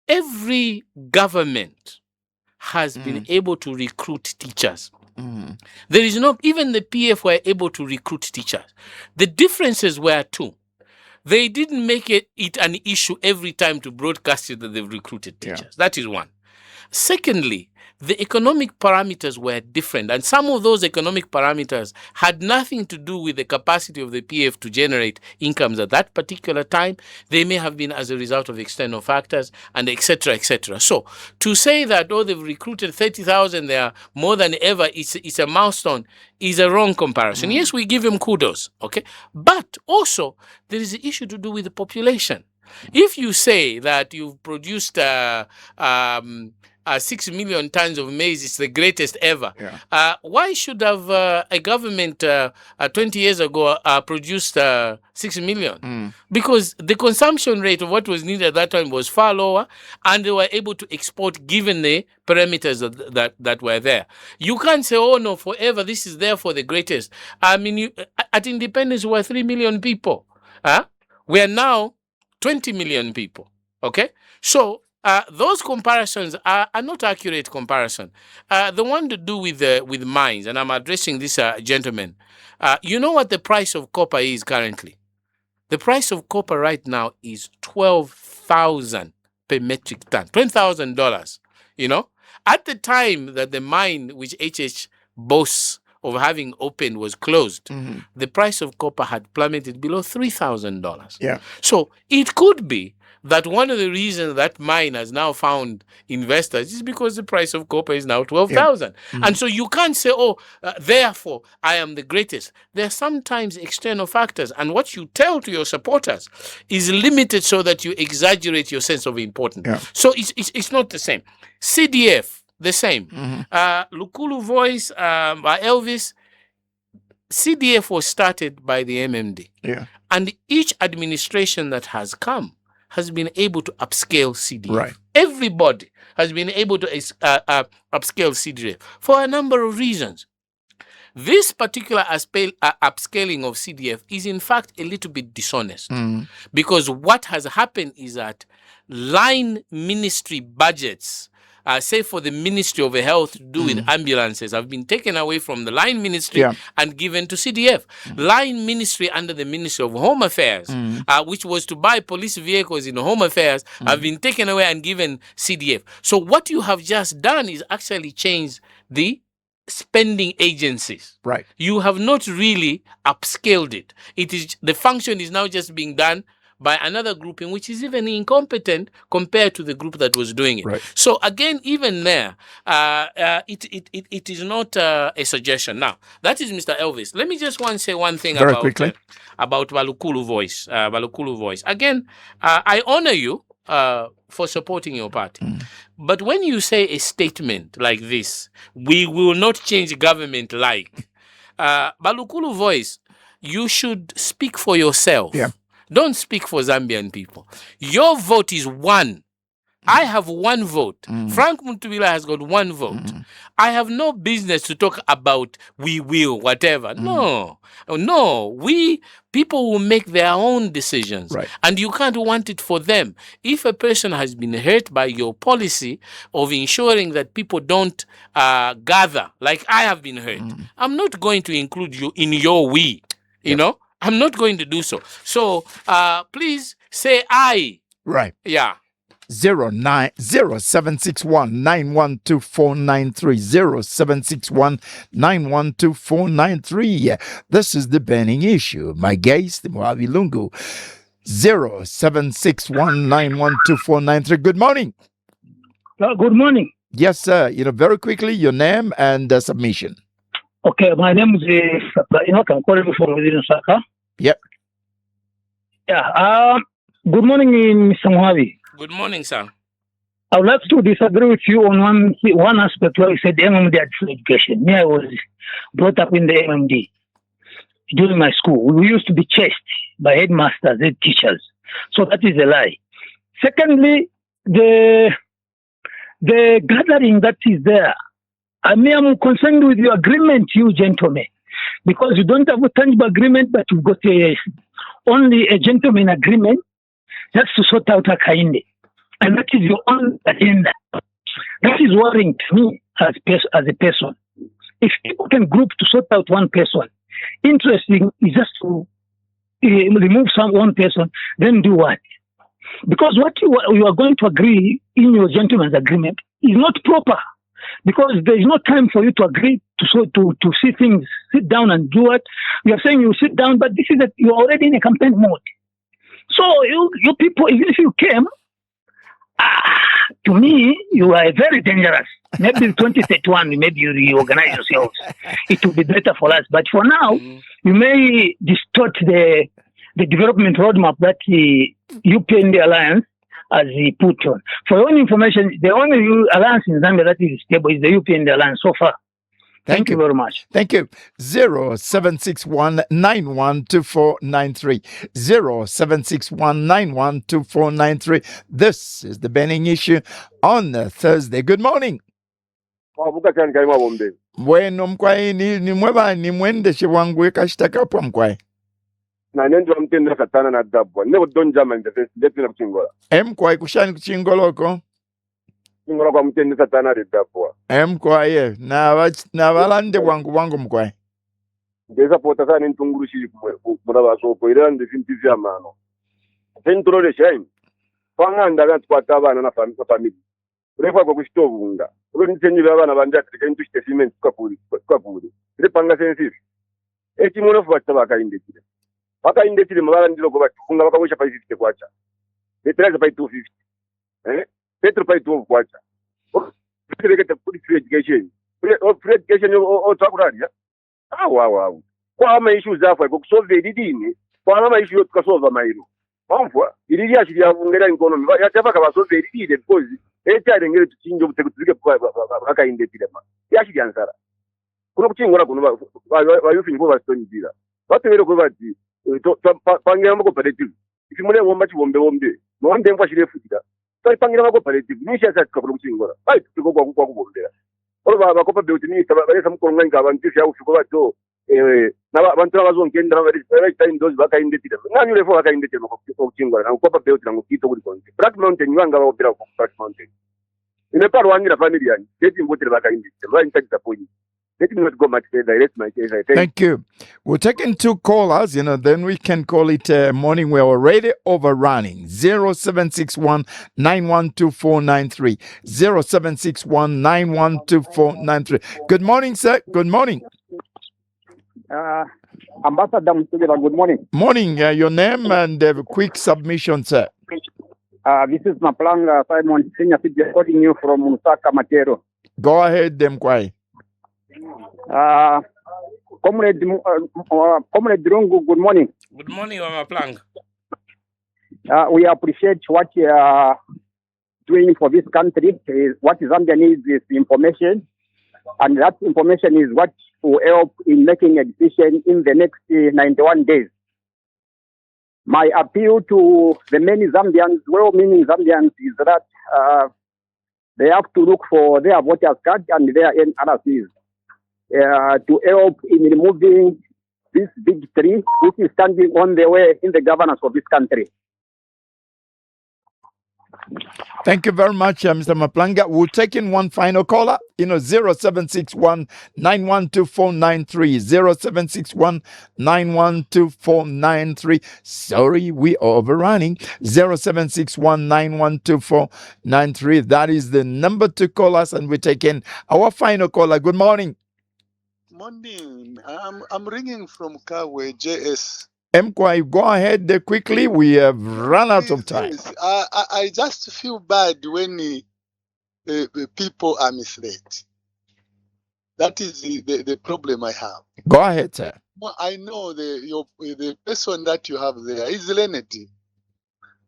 every government has been able to recruit teachers. There is no, even the PF were able to recruit teachers. The differences were two. They didn't make it an issue every time to broadcast it that they've recruited teachers. That is one. Secondly, the economic parameters were different, and some of those economic parameters had nothing to do with the capacity of the PF to generate incomes at that particular time. They may have been as a result of external factors, and etc., etc. So to say that, they've recruited 30,000, they are more than ever, it's a milestone, is a wrong comparison. Yes, we give them kudos, okay? But also, there is an issue to do with the population. If you say that you've produced 6 million tons of maize, it's the greatest ever. Why should have a government 20 years ago produced 6 million? Because the consumption rate of what was needed at that time was far lower, and they were able to export given the parameters that were there. You can't say, no, forever, this is there for the greatest. I mean, at independence, we were 3 million people. We are now 20 million people. Okay? So, those comparisons are not accurate comparison. The one to do with mines, and I'm addressing this gentleman. You know what the price of copper is currently? The price of copper right now is $12,000 per metric ton, $20,000. You know, at the time that the mine which HH boasts of having opened was closed, the price of copper had plummeted below $3,000. So it could be that one of the reasons that mine has now found investors is because the price of copper is now 12,000. And so you can't say, therefore, I am the greatest. There are sometimes external factors, and what you tell to your supporters is limited so that you exaggerate your sense of importance. So it's not the same. CDF, the same. Lukulu Voice by Elvis, CDF was started by the MMD. And each administration that has come has been able to upscale CDF. Everybody has been able to upscale CDF for a number of reasons. This particular upscaling of CDF is in fact a little bit dishonest, because what has happened is that line ministry budgets, say for the Ministry of Health to do with ambulances, have been taken away from the line ministry and given to CDF. Line ministry under the Ministry of Home Affairs, which was to buy police vehicles in Home Affairs, have been taken away and given CDF. So what you have just done is actually change the spending agencies. You have not really upscaled it. The function is now just being done by another grouping which is even incompetent compared to the group that was doing it. Right. So again, even there, it is not a suggestion. Now, that is Mr. Elvis. Let me just say one thing Very about quickly. About Balukulu Voice. Balukulu Voice. Again, I honor you for supporting your party. But when you say a statement like this, we will not change government like, Balukulu Voice, you should speak for yourself. Yeah. Don't speak for Zambian people. Your vote is one. I have one vote. Frank Mutubila has got one vote. I have no business to talk about we will, whatever. No. People will make their own decisions. Right. And you can't want it for them. If a person has been hurt by your policy of ensuring that people don't gather, like I have been hurt, I'm not going to include you in your we. You know? I'm not going to do so. So please say I. Right. Yeah. 0761-912493 0761-912493. This is the burning issue. My guest, Muhabi Lungu. 0761-912493. Good morning. Good morning. Yes, sir. Very quickly, your name and submission. Okay, my name is I'm calling from within Saka. Yep. Yeah. Good morning, Mr. Muhabi. Good morning, sir. I would like to disagree with you on one aspect where you said MMD had free education. Me, I was brought up in the MMD during my school. We used to be chased by headmasters, head teachers. So that is a lie. Secondly, the gathering that is there. I'm concerned with your agreement, you gentlemen, because you don't have a tangible agreement, but you've got only a gentleman agreement. That's to sort out a Kainde. And that is your own agenda. That is worrying to me as a person. If people can group to sort out one person, interesting is just to remove one person, then do what? Because what you are going to agree in your gentleman's agreement is not proper. Because there is no time for you to agree to see things, sit down and do it. You are saying you sit down, but this is that you are already in a campaign mode. So you people, even if you came, to me, you are very dangerous. Maybe in 2031, maybe you reorganize yourselves. It will be better for us. But for now, you may distort the development roadmap that the UPND Alliance has put on. For your own information, the only alliance in Zambia that is stable is the UPND Alliance so far. Thank you very much. Thank you. 0761-912493. 0761-912493. This is the burning issue on Thursday. Good morning. Bueno mkwai ni mweba ni mwendeshe wangu ekashitaka hapo mkwai. Na nendo mtenda katana na dabwa. Nebo donja mande ndeti na kuchingola. Mkwai kushani kuchingoloko. Kuchingola kwa mtenda katana na dabwa. Mkwai na balande wangu mkwai. Ndeza pota sana ntungurushi muraba soko ira ndifintizi amano. Centro de shame. Panganda abantu kwatabana na family. Urefa kwa kushitobunga. Uri nitsenyi abana banje atika into statement tukapuri. Ire panga sensitive. Eki muno fubatsa bakaindekire. Bakaindekire mabara ndiro ko batunga bakabusha pa 50 kwacha. Betreza pa 250. Petro pa 12 kwacha. Kireke put free education. Free education o twakurania. Wow. Kwa ama issues afa ko solve didini. Kwa ama issue tukasolve mairo. Bamfwa iri yashiri yavungera economy yatafaka basolve didini because echarengere tuchinje butekutike bakaindekire ma. Yashiri ansara. Kuno kuchingora kuno bayufinyi ko bastonjira. Batebere ko bati pangira mo cooperative. Ifimune womba chibombe. Mwande mfa shirefukira. Tari pangira mo cooperative. Nisha sa tukabura kuchingora. Bai tuko kwa kubombera. Olo ba kopa beauty ni baresa mukolonga ngabantu sha ufiko bato na abantu abazongenda bari time those bakaindetira. Nani lefo bakaindetira ko kuchingora na kopa beauty na ngukito kuri konje. Black Mountain wanga baopera ko Black Mountain. Ine paro wangira family yani. Keti ngotira bakaindetira. Ba intakita point. Let me not go much further. I rest my case. Thank you. We're taking 2 callers, then we can call it morning. We're already overrunning. 0761-912493. 0761-912493. Good morning, sir. Good morning. Ambassador Mutubila, good morning. Morning. Your name and a quick submission, sir. This is Maplanga Simon, senior citizen, calling you from Musaka, Matero. Go ahead, Demkwai. Comrade Lungu, good morning. Good morning, Mama Plank. We appreciate what you are doing for this country. What Zambia needs is information, and that information is what will help in making a decision in the next 91 days. My appeal to the many Zambians, well-meaning Zambians, is that they have to look for their voters' card and their NRCs to help in removing this big tree which is standing on the way in the governance of this country. Thank you very much, Mr. Maplanga. We'll take in one final caller. 0761 912493. 0761 912493. Sorry, we are overrunning. 0761 912493. That is the number to call us, and we take in our final caller. Good morning. Morning. I'm ringing from Kawe, JS. Mkwai, go ahead quickly. We have run out of time. Yes. I just feel bad when people are misled. That is the problem I have. Go ahead, sir. Well, I know the person that you have there is learned,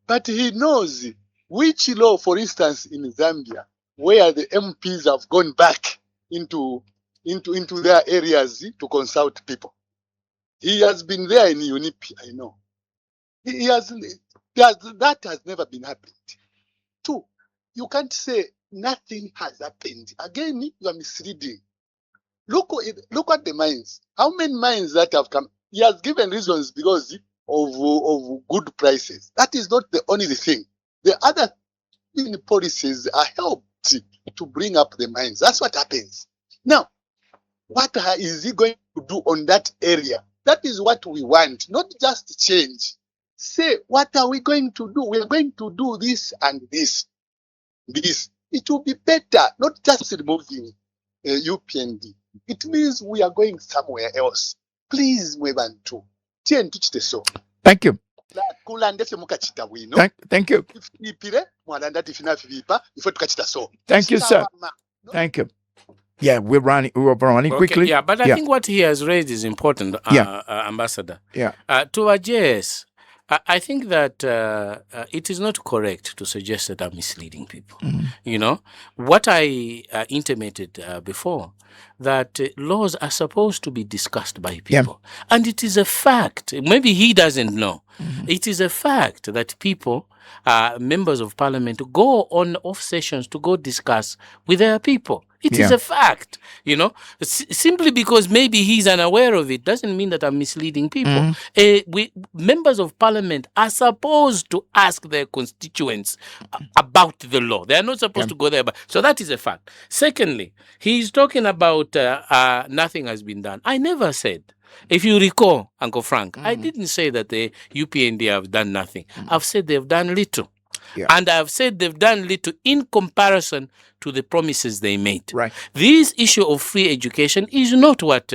but he knows which law, for instance, in Zambia, where the MPs have gone back into their areas to consult people. He has been there in UNIP, I know. That has never been happened. Two, you can't say nothing has happened. Again, you are misleading. Look at the mines. How many mines that have come? He has given reasons because of good prices. That is not the only thing. The other policies are helped to bring up the mines. That's what happens. Now, what is he going to do on that area? That is what we want, not just change. Say, what are we going to do? We are going to do this and this. It will be better, not just removing UPND. It means we are going somewhere else. Please, Mwebantu. Thank you. Thank you. Thank you, sir. Thank you. Yeah, we're running quickly. Yeah, but I think what he has raised is important, Ambassador. Yeah. To address, I think that it is not correct to suggest that I'm misleading people. Mm-hmm. What I intimated before, that laws are supposed to be discussed by people. Yeah. And it is a fact. Maybe he doesn't know. Mm-hmm. It is a fact that people, members of parliament, go on off sessions to go discuss with their people. It is a fact, simply because maybe he's unaware of it doesn't mean that I'm misleading people. Members of parliament are supposed to ask their constituents about the law. They are not supposed to go there. So that is a fact. Secondly, he's talking about nothing has been done. I never said. If you recall, Uncle Frank, I didn't say that the UPND have done nothing. I've said they've done little. Yeah. And I've said they've done little in comparison to the promises they made. Right. This issue of free education is not what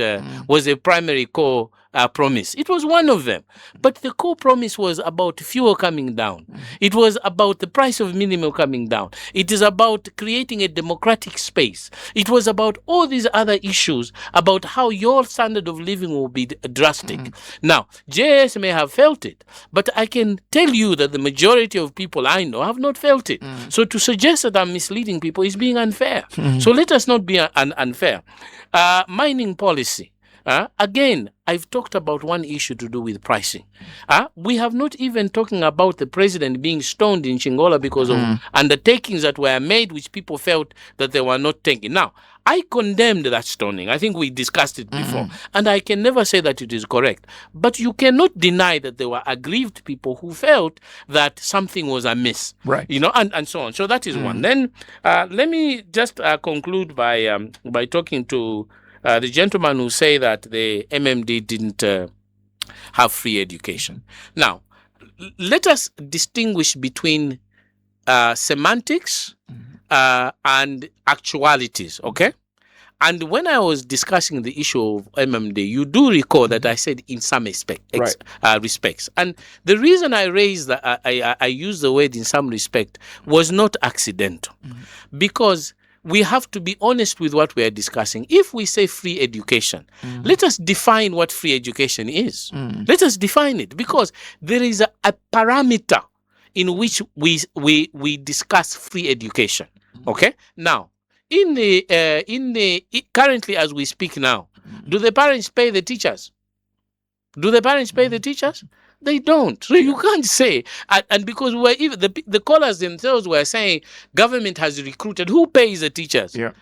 was a primary core promise. It was one of them. But the core promise was about fuel coming down. It was about the price of minimum coming down. It is about creating a democratic space. It was about all these other issues about how your standard of living will be drastic. Now, JS may have felt it, but I can tell you that the majority of people I know have not felt it. So to suggest that I'm misleading people is being unfair. So let us not be unfair. Mining policy. Again, I've talked about one issue to do with pricing. We have not even talking about the president being stoned in Chingola because of undertakings that were made which people felt that they were not taking. Now, I condemned that stoning. I think we discussed it before. And I can never say that it is correct. But you cannot deny that there were aggrieved people who felt that something was amiss. Right. And so on. So that is one. Then let me just conclude by talking to the gentleman who say that the MMD didn't have free education. Now, let us distinguish between semantics and actualities, okay? And when I was discussing the issue of MMD, you do recall that I said in some respects. And the reason I raised that I used the word in some respect was not accidental, because we have to be honest with what we are discussing. If we say free education, let us define what free education is. Let us define it, because there is a parameter in which we discuss free education. Okay? Now, currently as we speak now, do the parents pay the teachers? Do the parents pay the teachers? They don't. So you can't say, and because even the callers themselves were saying government has recruited. Who pays the teachers? Yeah.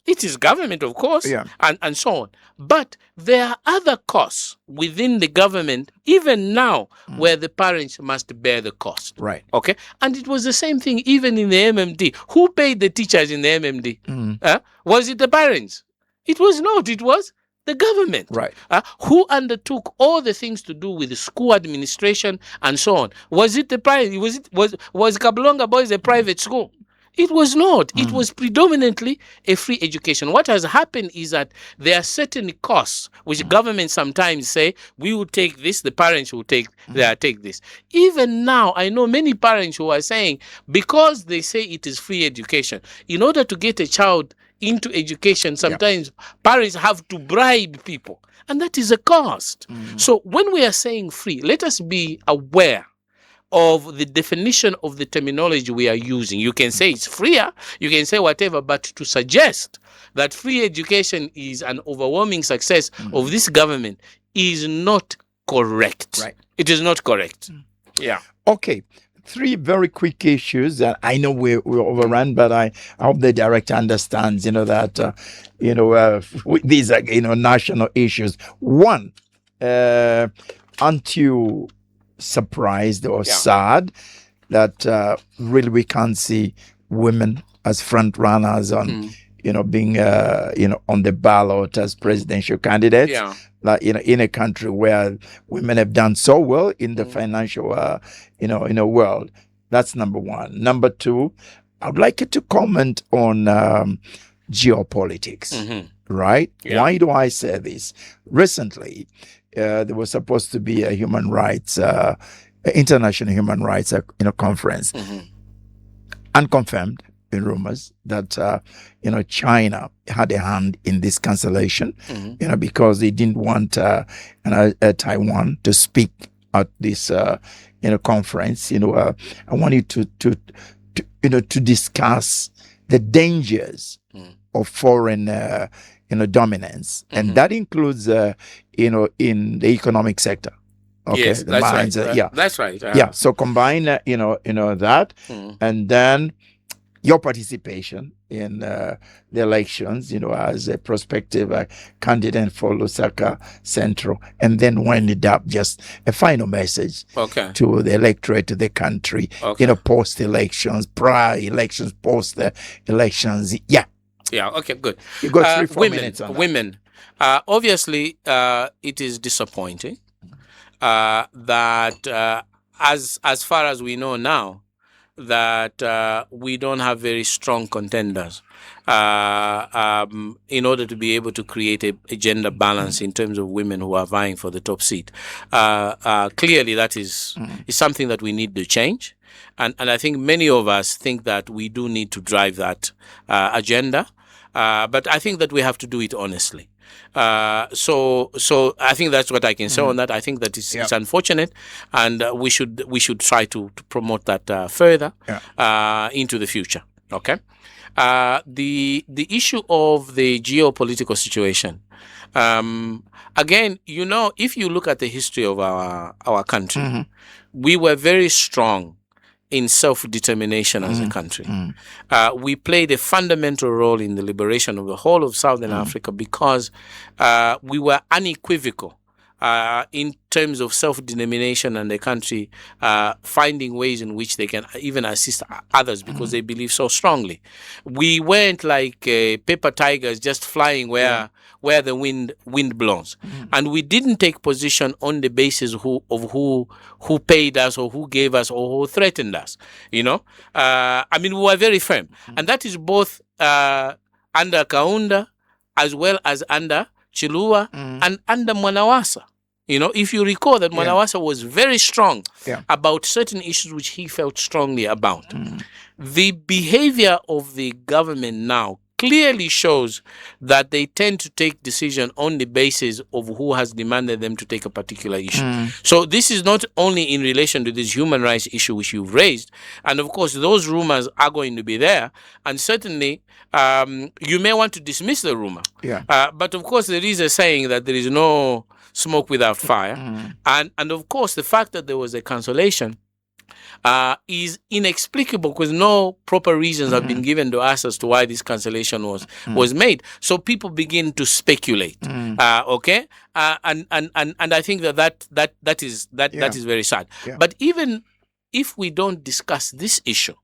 It is government, of course, and so on. But there are other costs within the government, even now, where the parents must bear the cost. Right. Okay. And it was the same thing even in the MMD. Who paid the teachers in the MMD? Was it the parents? It was not. It was the government. Right. Who undertook all the things to do with the school administration and so on? Was it the private? Was Kablonga Boys a private school? It was not. It was predominantly a free education. What has happened is that there are certain costs which government sometimes say, we will take this, the parents will take this. Even now, I know many parents who are saying, because they say it is free education, in order to get a child into education, sometimes parents have to bribe people. And that is a cost. So when we are saying free, let us be aware of the definition of the terminology we are using. You can say it's freer, you can say whatever, but to suggest that free education is an overwhelming success of this government is not correct. Right. It is not correct. Yeah. Okay. 3 very quick issues that I know we overrun, but I hope the director understands, that, these are, national issues. One, aren't you surprised or sad that really we can't see women as front runners on being on the ballot as presidential candidates? Like, in a country where women have done so well in the financial world. That's number one. Number two, I'd like you to comment on geopolitics. Right? Why do I say this? Recently, there was supposed to be a human rights, international human rights, conference, unconfirmed in rumors that China had a hand in this cancellation, because they didn't want Taiwan to speak at this conference. I want you to discuss the dangers of foreign dominance, and that includes in the economic sector. Okay, yes, that's right. That's right. So combine that, and then your participation in the elections, as a prospective candidate for Lusaka Central, and then wind it up, just a final message to the electorate, to the country, post-elections, prior elections, post-elections. Yeah, okay, good. You got 3-4 minutes on that. Women. Obviously, it is disappointing that as far as we know now, that we don't have very strong contenders in order to be able to create a gender balance in terms of women who are vying for the top seat. Clearly, that is something that we need to change. And I think many of us think that we do need to drive that agenda. But I think that we have to do it honestly. So I think that's what I can say on that. I think that it's unfortunate, and we should try to promote that further into the future. Okay. The issue of the geopolitical situation. Again, if you look at the history of our country, we were very strong in self-determination as a country. We played a fundamental role in the liberation of the whole of Southern Africa because we were unequivocal in terms of self-determination and the country finding ways in which they can even assist others because they believe so strongly. We weren't like paper tigers just flying where the wind blows. And we didn't take position on the basis of who paid us or who gave us or who threatened us. We were very firm. And that is both under Kaunda, as well as under Chilua and under Mwanawasa. You know, if you recall that Mwanawasa was very strong about certain issues which he felt strongly about. The behavior of the government now clearly shows that they tend to take decision on the basis of who has demanded them to take a particular issue. So this is not only in relation to this human rights issue which you've raised, and of course those rumors are going to be there, and certainly you may want to dismiss the rumor. But of course there is a saying that there is no smoke without fire, and of course the fact that there was a cancellation is inexplicable because no proper reasons have been given to us as to why this cancellation was made. So people begin to speculate. Okay, and I think that is very sad. But even if we don't discuss this issue,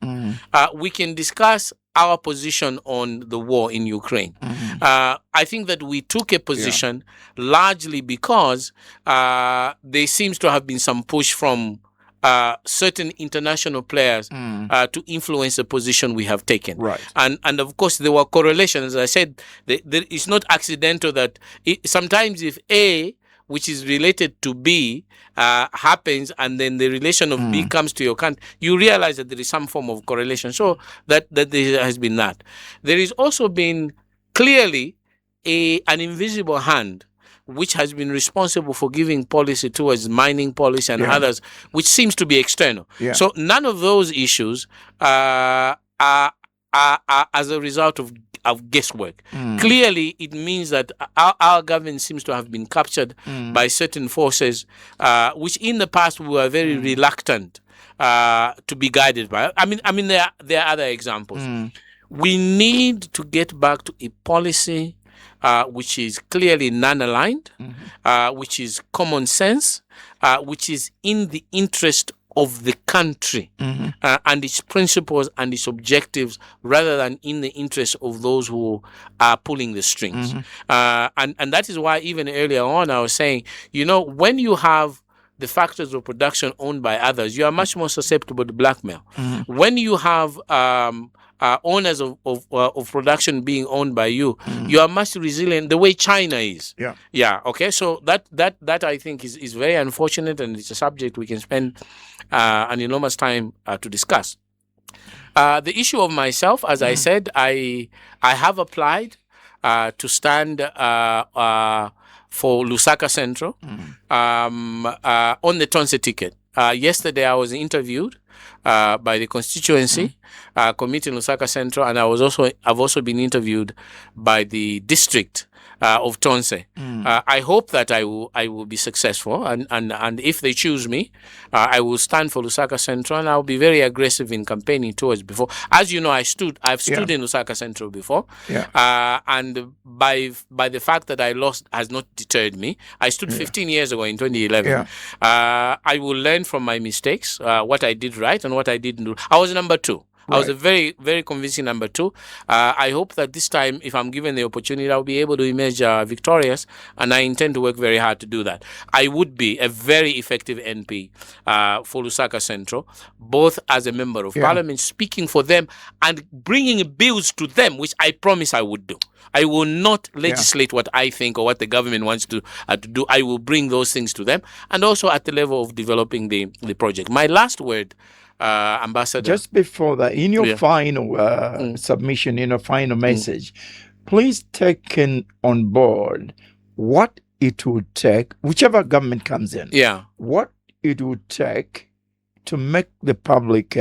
we can discuss our position on the war in Ukraine. I think that we took a position largely because there seems to have been some push from certain international players to influence the position we have taken. And of course, there were correlations. As I said, it's not accidental that sometimes if A, which is related to B, happens, and then the relation of B comes to your country, you realize that there is some form of correlation. So that there has been that. There has also been clearly an invisible hand which has been responsible for giving policy towards mining policy and others, which seems to be external. So none of those issues are as a result of guesswork. Clearly, it means that our government seems to have been captured by certain forces, which in the past we were very reluctant to be guided by. I mean, there are other examples. We need to get back to a policy which is clearly non-aligned, which is common sense, which is in the interest of the country and its principles and its objectives, rather than in the interest of those who are pulling the strings. And that is why even earlier on I was saying, you know, when you have the factors of production owned by others, you are much more susceptible to blackmail. When you have owners of production being owned by you, you are much resilient the way China is. Okay. So that I think is very unfortunate, and it's a subject we can spend an enormous time to discuss. The issue of myself, as I said, I have applied to stand for Lusaka Central on the Tonse ticket. Yesterday I was interviewed by the constituency committee in Lusaka Central, and I've also been interviewed by the district of Tonse. I hope that I will be successful, and if they choose me, I will stand for Lusaka Central, and I'll be very aggressive in campaigning towards before. As you know, I've stood in Lusaka Central before, and by the fact that I lost has not deterred me. I stood 15 years ago in 2011. I will learn from my mistakes, what I did right and what I didn't do. I was number 2. I was a very, very convincing number 2. I hope that this time, if I'm given the opportunity, I'll be able to emerge victorious, and I intend to work very hard to do that. I would be a very effective NP for Lusaka Central, both as a member of parliament, speaking for them and bringing bills to them, which I promise I would do. I will not legislate what I think or what the government wants to do. I will bring those things to them, and also at the level of developing the project. My last word, Ambassador. Just before that, in your final submission, in your final message, please take on board what it would take, whichever government comes in, what it would take to make the public,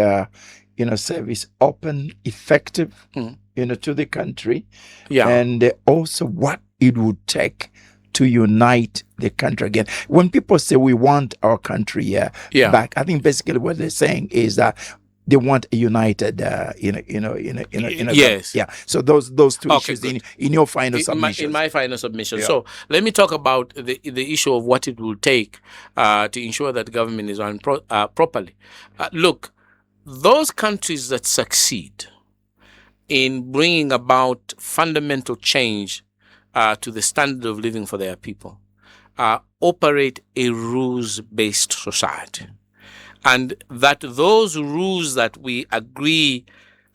service open, effective, to the country, and also what it would take to unite the country again. When people say we want our country back, I think basically what they're saying is that they want a united, yes. So those two issues in your final submission. In my final submission. So let me talk about the issue of what it will take to ensure that government is run properly. Look, those countries that succeed in bringing about fundamental change to the standard of living for their people, operate a rules-based society. And that those rules that we agree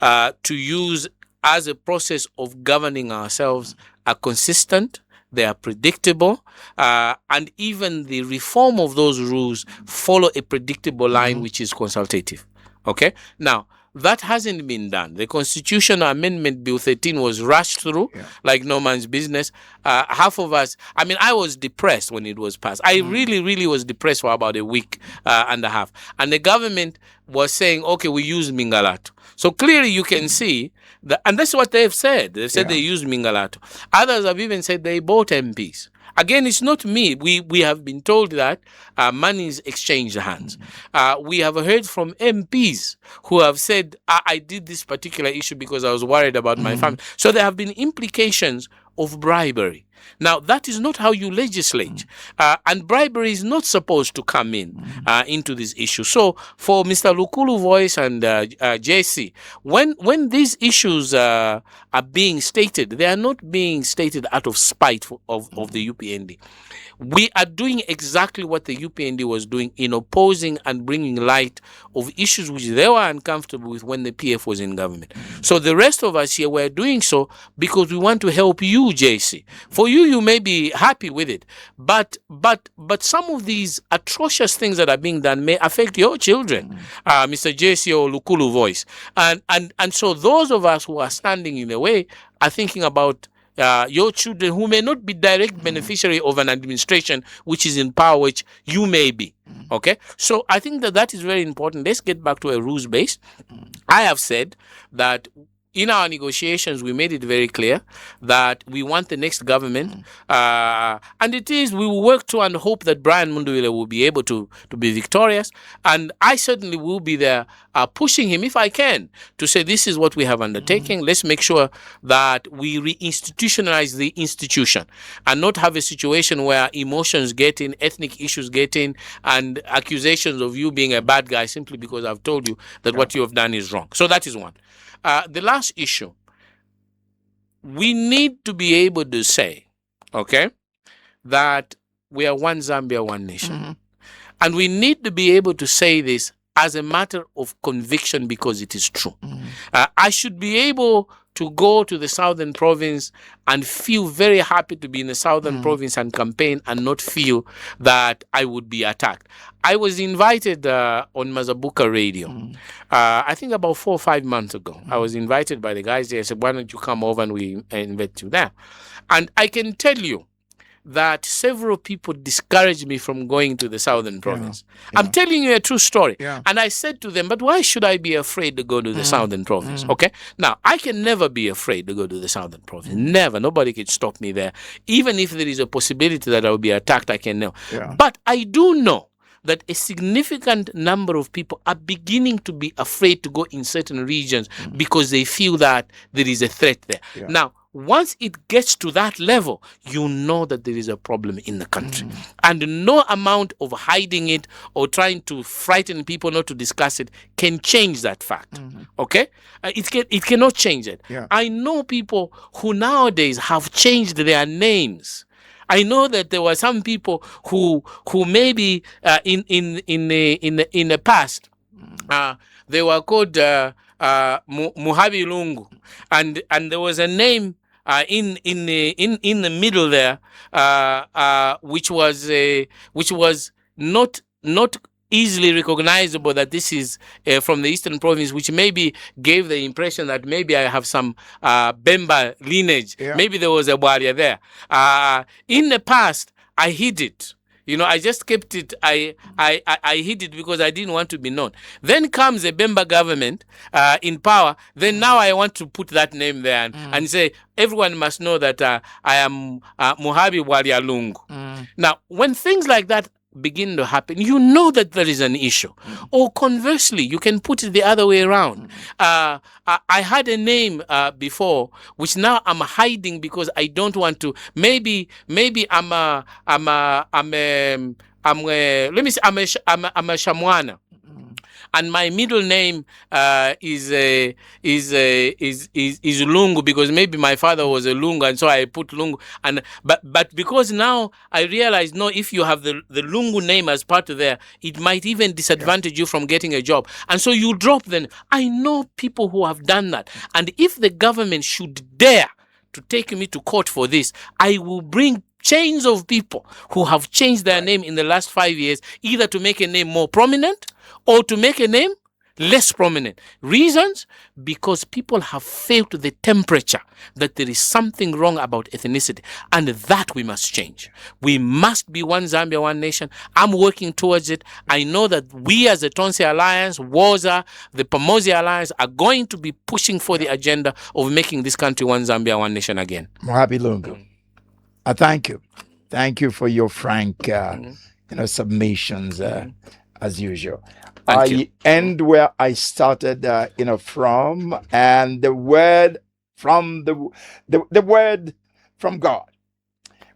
to use as a process of governing ourselves are consistent, they are predictable, and even the reform of those rules follow a predictable line which is consultative. Okay? Now, that hasn't been done. The Constitutional Amendment Bill 13 was rushed through like no man's business. Half of us, I mean, I was depressed when it was passed. I really was depressed for about a week and a half. And the government was saying, okay, we use Mingalato. So clearly you can see that, and that's what they've said. They've said they use Mingalato. Others have even said they bought MPs. Again, it's not me. We have been told that money is exchanged hands. We have heard from MPs who have said, I did this particular issue because I was worried about my family. So there have been implications of bribery. Now, that is not how you legislate. And bribery is not supposed to come into this issue. So for Mr. Lukulu Voice and JC, when these issues are being stated, they are not being stated out of spite of the UPND. We are doing exactly what the UPND was doing in opposing and bringing light of issues which they were uncomfortable with when the PF was in government. So the rest of us here were doing so because we want to help you, JC. For you, you may be happy with it, but some of these atrocious things that are being done may affect your children, Mr. JC or Lukulu Voice, and so those of us who are standing in the way are thinking about your children who may not be direct beneficiary of an administration which is in power, which you may be. Okay, so I think that is very important. Let's get back to a rules base. I have said that in our negotiations, we made it very clear that we want the next government, and it is, we will work to and hope that Brian Mutubila will be able to be victorious. And I certainly will be there pushing him, if I can, to say this is what we have undertaken. Let's make sure that we reinstitutionalize the institution and not have a situation where emotions get in, ethnic issues get in, and accusations of you being a bad guy simply because I've told you that what you have done is wrong. So that is one. The last issue, we need to be able to say, okay, that we are one Zambia, one nation. And we need to be able to say this as a matter of conviction because it is true. I should be able to go to the southern province and feel very happy to be in the southern province and campaign and not feel that I would be attacked. I was invited on Mazabuka Radio, I think about 4 or 5 months ago. I was invited by the guys there. I said, why don't you come over and we invite you there? And I can tell you that several people discouraged me from going to the southern province. I'm telling you a true story. And I said to them, but why should I be afraid to go to the southern province? Okay? Now, I can never be afraid to go to the southern province. Never. Nobody can stop me there. Even if there is a possibility that I will be attacked, I can know. But I do know that a significant number of people are beginning to be afraid to go in certain regions because they feel that there is a threat there. Now, once it gets to that level, you know that there is a problem in the country. And no amount of hiding it or trying to frighten people not to discuss it can change that fact. Okay? It cannot change it. I know people who nowadays have changed their names. I know that there were some people who maybe in the past they were called Muhabi Lungu, and there was a name in the middle there which was not easily recognizable that this is from the Eastern Province, which maybe gave the impression that maybe I have some Bemba lineage. Maybe there was a warrior there. In the past, I hid it. You know, I just kept it. I hid it because I didn't want to be known. Then comes the Bemba government in power. Then now I want to put that name there and say everyone must know that I am Muhabi Lungu. Now, when things like that begin to happen, you know that there is an issue. Or conversely, you can put it the other way around. I had a name before, which now I'm hiding because I don't want to. Maybe I'm a Shamwana. and my middle name is Lungu, because maybe my father was a Lungu, and so I put Lungu. And but because now I realize, no, if you have the Lungu name as part of there, it might even disadvantage you from getting a job, and so you drop them. I know people who have done that, and if the government should dare to take me to court for this, I will bring chains of people who have changed their name in the last 5 years, either to make a name more prominent or to make a name less prominent. Reasons? Because people have felt the temperature that there is something wrong about ethnicity, and that we must change. We must be one Zambia, one nation. I'm working towards it. I know that we as the Tonse Alliance, WOZA, the Pamosi Alliance are going to be pushing for the agenda of making this country one Zambia, one nation again. Muhabi Lungu, I thank you. Thank you for your frank submissions as usual. I end where I started, from, and the word from the word from God.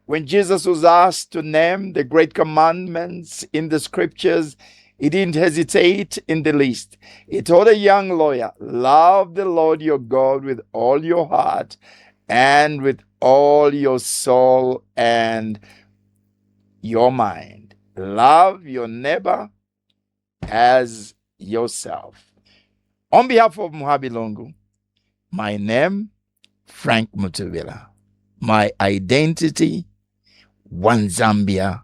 When Jesus was asked to name the great commandments in the scriptures, he didn't hesitate in the least. He told a young lawyer, love the Lord your God with all your heart and with all your soul and your mind. Love your neighbor as yourself. On behalf of Muhabi Lungu, my name, Frank Mutubila. My identity, one Zambia,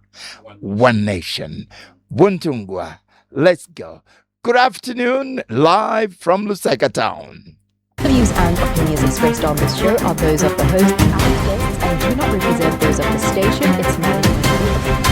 one nation. Buntungwa, let's go. Good afternoon, live from Lusaka town. The views and opinions expressed on this show are those of the host and guests and do not represent those of the station, its management.